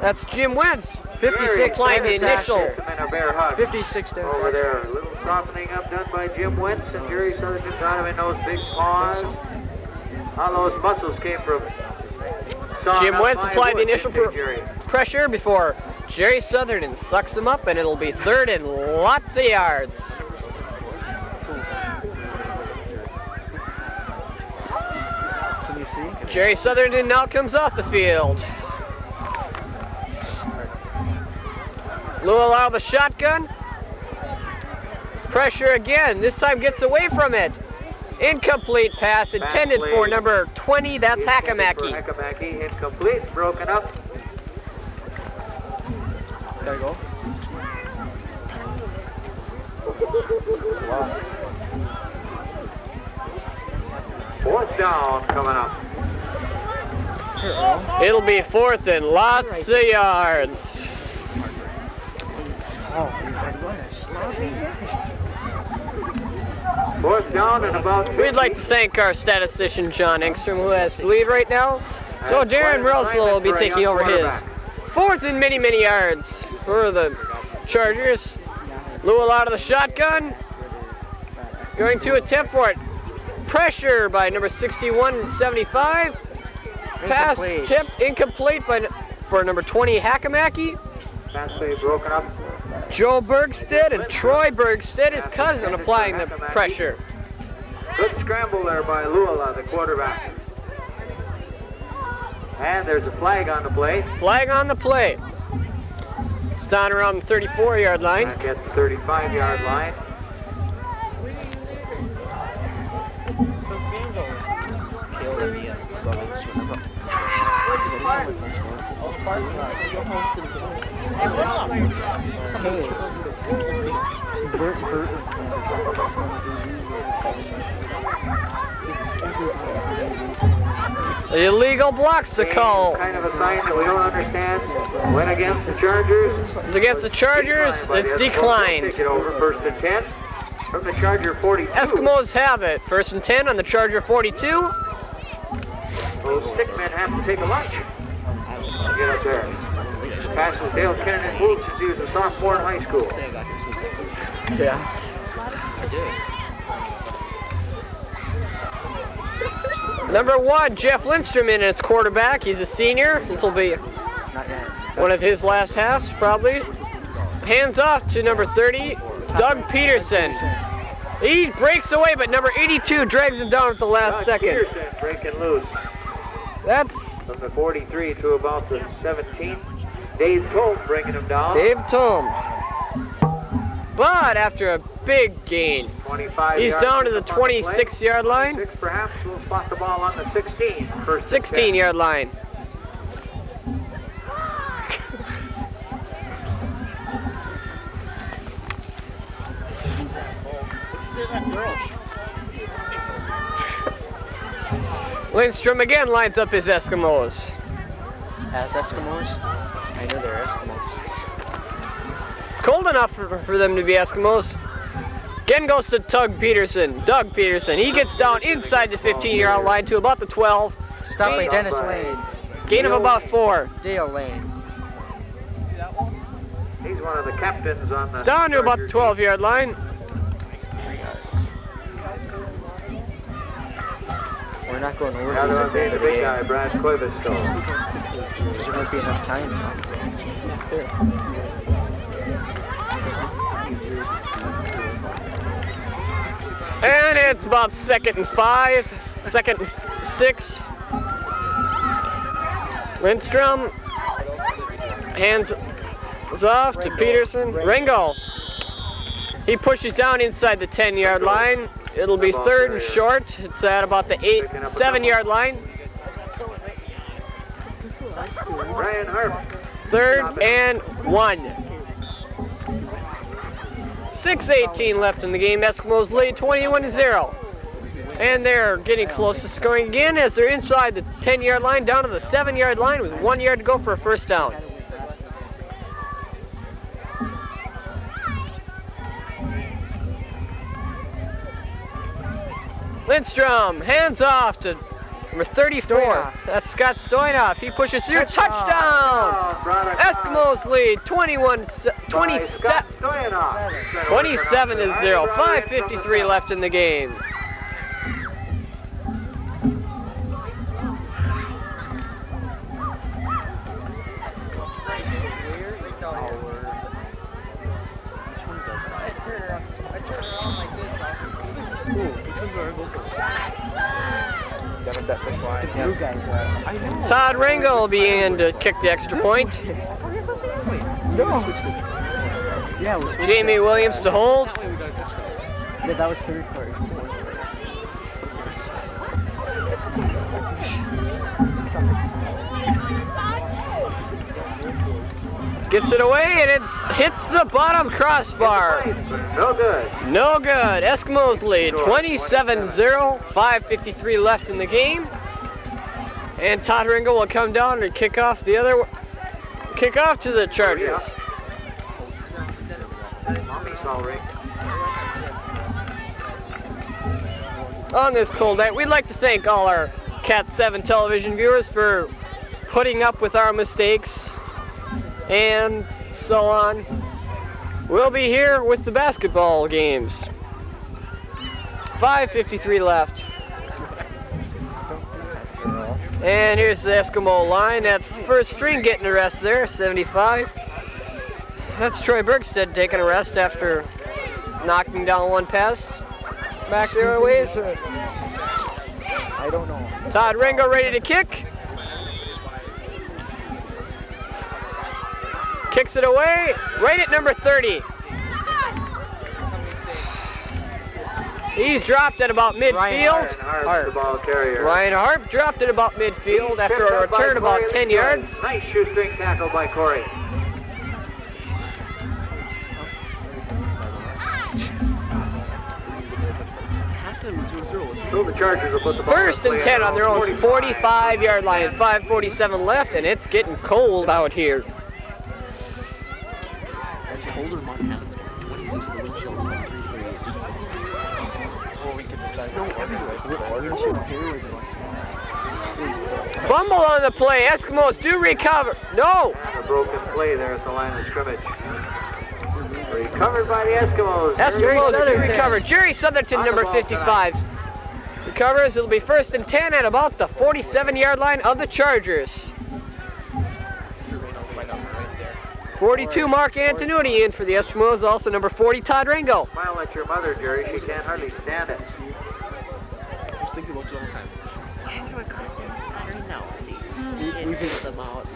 That's Jim Wentz. 56 applying the Dennis initial. Asher. And a bear hug 56 Dennis over Asher. there. A little softening up done by Jim Wentz, and Jerry Sutherland got him in those big paws. All those muscles came from Jim Wentz applied the initial Jerry. pressure before Jerry Sutherland sucks him up, and it'll be third and lots of yards. Can you see? Jerry Sutherland now comes off the field. Louisville out of the shotgun. Pressure again. This time gets away from it. Incomplete pass intended for number 20. That's Hakamaki. Hakamaki, incomplete, broken up. There you go. Fourth down coming up. It'll be fourth and lots of yards. Fourth down and about 50. We'd like to thank our statistician, John Engstrom, who has to leave right now. So Darren Russell will be taking over his. It's fourth and many, many yards for the Chargers. Louisville out of the shotgun. Going to attempt for it. Pressure by number 61 and 75. Pass tipped, incomplete for number 20, Hakamaki. Pass play broken up. Joe Bergstedt and Troy Bergstedt, his cousin, applying the pressure. Good scramble there by Louisville, the quarterback. And there's a flag on the play. Flag on the play. It's down around the 34-yard line. Back at the 35-yard line. The illegal blocks the call. Kind of a sign that we don't understand. Went against the Chargers. It's against the Chargers. It's declined. Take it over, first and 10 from the Charger 42. Eskimos have it. First and 10 on the Charger 42. Those sick men have to take a lunch. Get up there. Passes Dale Kennedy Boots since he was a sophomore in high school. Yeah. Number 1, Jeff Lindstrom in its quarterback. He's a senior. This will be one of his last halves, probably. Hands off to number 30, Doug Peterson. He breaks away, but number 82 drags him down at the last second. Peterson breaking loose. That's From the 43 to about the 17. Dave Tolt bringing him down. Dave Tom. But after a big gain, 25 he's yards down to the on play. 26-yard line. 6 perhaps. We'll spot the ball on the 16. First and 16-yard line. Lindstrom again lines up his Eskimos. As Eskimos? I know they're Eskimos. It's cold enough for them to be Eskimos. Again goes to Doug Peterson. He gets down inside the 15-yard line to about the 12. Stop by Dennis Lane. Gain of about 4. Dale Lane. He's one of the captains on the Down to about the Chargers. 12-yard line. We're not going over Now these they're at on the end the of the big game. guy, Brad Cuevas. Because there won't be enough time. And it's about 2nd and 5. 2nd and 6. Lindstrom. Hands off to Peterson. Ringo. He pushes down inside the 10-yard line. It'll be 3rd and short. It's at about the 7-yard line. Brian Harp. 3rd and 1. 6:18 left in the game. Eskimos lead 21-0. And they're getting close to scoring again as they're inside the 10-yard line, down to the 7-yard line with 1 yard to go for a first down. Lindstrom, hands off to Number 34. Stoyanov. That's Scott Stoyanov. He pushes through. Touchdown! Eskimos lead 27-0. 5:53 left in the game. Todd Ringo will be in to kick the extra point. Jamie Williams to hold. Yeah, that was third quarter. Gets it away and it hits the bottom crossbar. No good. No good. Eskimos lead 27-0. 5:53 left in the game. And Todd Ringo will come down and kick off to the Chargers. On this cold night, we'd like to thank all our Cat 7 television viewers for putting up with our mistakes and so on. We'll be here with the basketball games. 5:53 left. And here's the Eskimo line. That's first string getting a rest there, 75. That's Troy Bergstead taking a rest after knocking down one pass back there a ways. I don't know. Todd Ringo ready to kick. Kicks it away, right at number 30. He's dropped at about midfield. Ryan Harp dropped at about midfield after a return about 10 yards. Nice shoestring tackle by Corey. So the Chargers will put the ball First and 10 on their own 45-yard line. 5:47 left, and it's getting cold out here. It's colder in Montana. It's 26 with the wind chill. It's like 3 degrees. It's just snow everywhere. Fumble on the play. Eskimos do recover. No. And a broken play there at the line of scrimmage. Recovered by the Eskimos. Eskimos do recover. Jerry Southerton, number 55. Recovers. It'll be first and 10 at about the 47-yard line of the Chargers. 42, Mark Antonucci in for the Eskimos. Also number 40, Todd Ringo. Smile at your mother, Jerry. She can't hardly stand it. I was thinking about you all the time. We figured them out.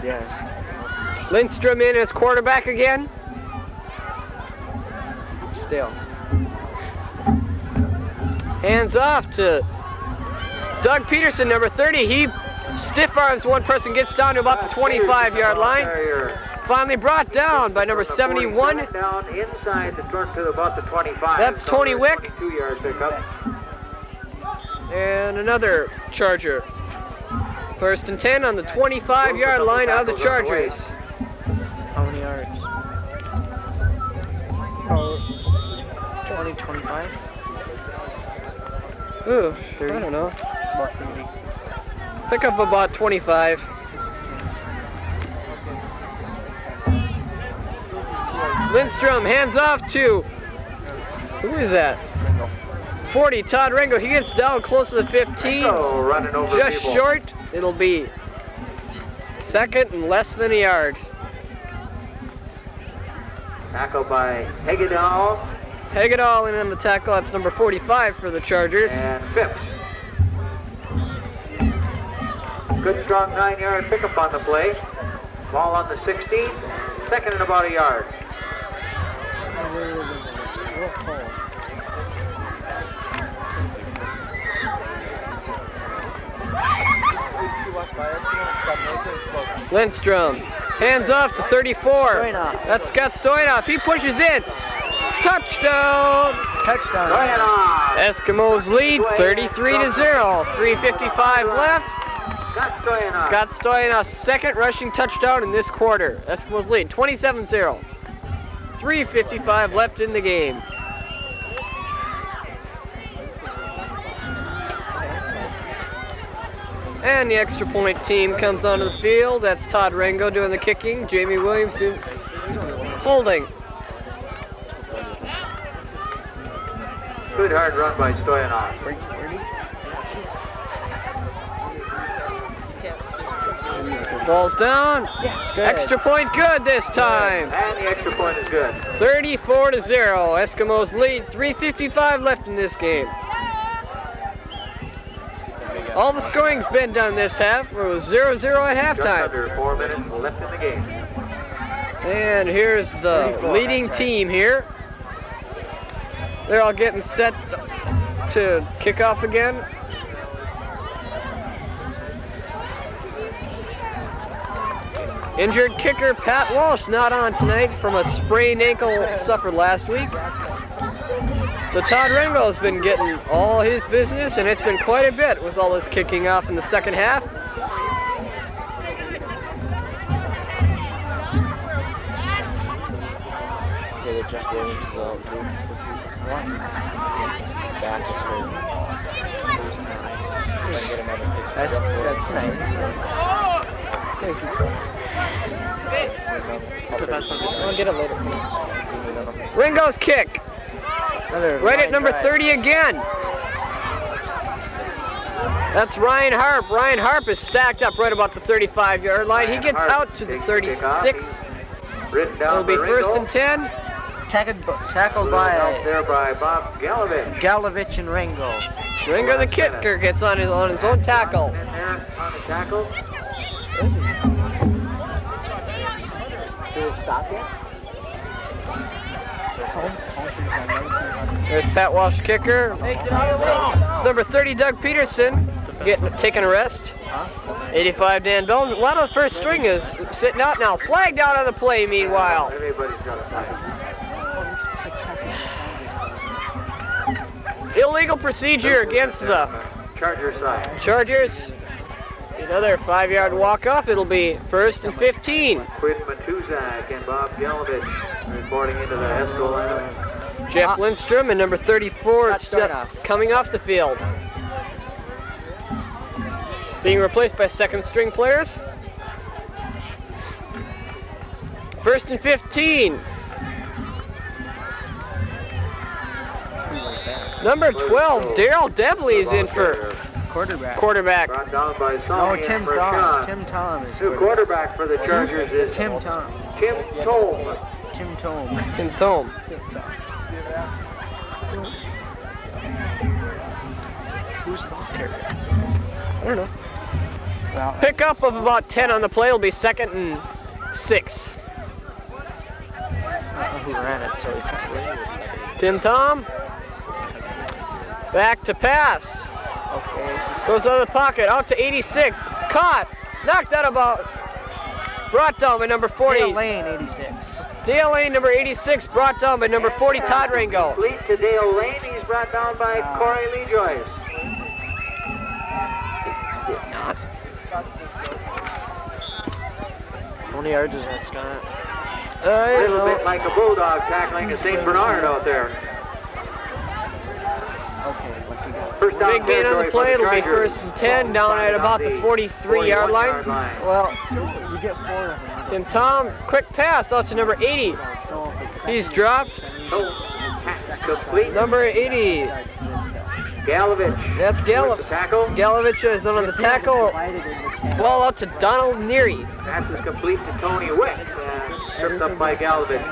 Yes. Lindstrom in as quarterback again. Still. Hands off to Doug Peterson, number 30. He stiff arms one person, gets down to about the 25-yard line. Finally brought down by number 71. Down inside to about the 25. That's Tony Wick. 2-yard pickup. And another Charger. First and 10 on the 25-yard line of the Chargers. How many yards? 20, 25? Ooh, 30. I don't know. About 30. Pick up about 25. Lindstrom hands off to, who is that? 40, Todd Ringo. He gets down close to the 15. Running over Just people. short. It'll be second and less than a yard. Tackle by Hegedal. Hegedal in on the tackle. That's number 45 for the Chargers. And Phipps. Good strong 9-yard pickup on the play. Ball on the 16. Second and about a yard. Lindstrom hands off to 34. Stoyanov. That's Scott Stoyanov. He pushes in. Touchdown! Touchdown. Eskimos lead 33-0. 3:55 left. Scott Stoyanov's second rushing touchdown in this quarter. Eskimos lead 27-0. 3:55 left in the game. And the extra point team comes onto the field. That's Todd Rengo doing the kicking. Jamie Williams doing holding. Good hard run by Stoyanov. Ball's down. Extra point good this time. And the extra point is good. 34-0. Eskimos lead. 3:55 left in this game. All the scoring's been done this half. It was 0-0 at Just halftime. under 4 minutes left in the game. And here's the leading team here. They're all getting set to kick off again. Injured kicker Pat Walsh not on tonight from a sprained ankle suffered last week. So Todd Rengo's been getting all his business, and it's been quite a bit with all this kicking off in the second half. Say that Jeff Williams is out too. Back is hurt. That's nice. I'll get it later. Rengo's kick. Right at number 30 again. That's Ryan Harp. Ryan Harp is stacked up right about the 35-yard line. He gets out to the 36. It'll be first and 10. Tackled by there by Bob Galovich. Galovich and Rengo. Rengo the kicker gets on his own tackle. In there on the tackle. Did it stop yet? There's Pat Walsh kicker. It's number 30 Doug Peterson taking a rest. 85 Dan Bell. A lot of the first string is sitting out now. Flagged out on the play meanwhile. Everybody's got a flag. Illegal procedure against the Charger side. Chargers. Another 5-yard walk-off. It'll be first and 15. Quinn Matuzak and Bob Galovich reporting into the Esko lineup. Jeff Lindstrom and number 34 coming off the field. Being replaced by second-string players. First and 15. Number 12, Daryl Devley is in for quarterback. Brought down by Oh, Sonny Tim and Tom. Bershon. Tim Tom is New quarterback for the Chargers is Tim Tom. Tim Tome. Tim Tom. Tim Thome. Who's the ball carrier? I don't know. Well, Pickup of about 10 on the play. It'll be second and 6. I don't know who ran it, so he passed away. Tim Thome. Back to pass. Okay, Goes out of the pocket, out to 86. Caught. Knocked out about. Brought down by number 40. Dale Lane, 86. Dale Lane, number 86, brought down by number 40, Todd Rengo. Complete to Dale Lane. He's brought down by Corey Lee Joyce. Did not. How many yards is that, Scott? A little bit like a bulldog tackling a St. Bernard out there. Okay, what you got? First down Big gain on the play. It'll be first and 10 down at about the 43-yard line. Well, you get 4 of them. Tim Thome, quick pass out to number 80. So if it's He's dropped. Complete. Number 80. Galovich. That's With the tackle. Galovich is on the tackle. Ball out to Donald Neary. Pass is complete to Tony Wick. Tripped up by Galovich.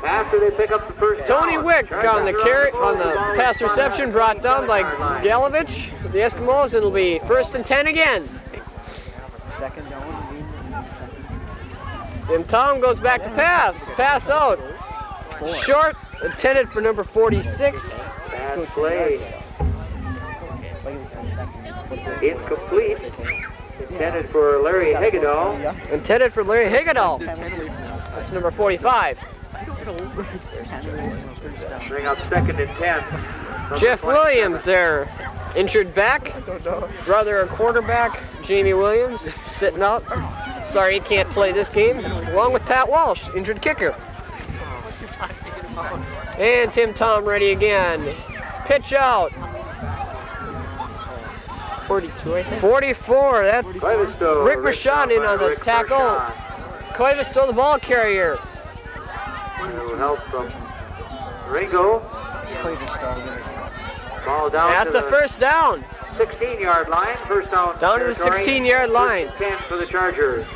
After they pick up the first Tony down, Wick Chargers on the are carry field. on the pass reception, brought down by Galovich. The Eskimos. It'll be first and 10 again. second down. Then Tom goes back to pass. Pass out. Short, intended for number 46. Bad play. Incomplete. Intended for Larry Hegedal. Intended for Larry Higginall. That's number 45. Bring up second and 10. Jeff Williams there. Injured back. Brother of quarterback, Jamie Williams, sitting out. Sorry he can't play this game. Along with Pat Walsh, injured kicker. And Tim Tom ready again. Pitch out. 42, I think. 44, that's Clevisto, Rick Mershon in on the Rick tackle. Mershon. Clevisto the ball carrier. No help from Ringo. Ball down That's to a the first down. 16-yard line. First down. Down to the territory. 16-yard line. 10 for the Chargers.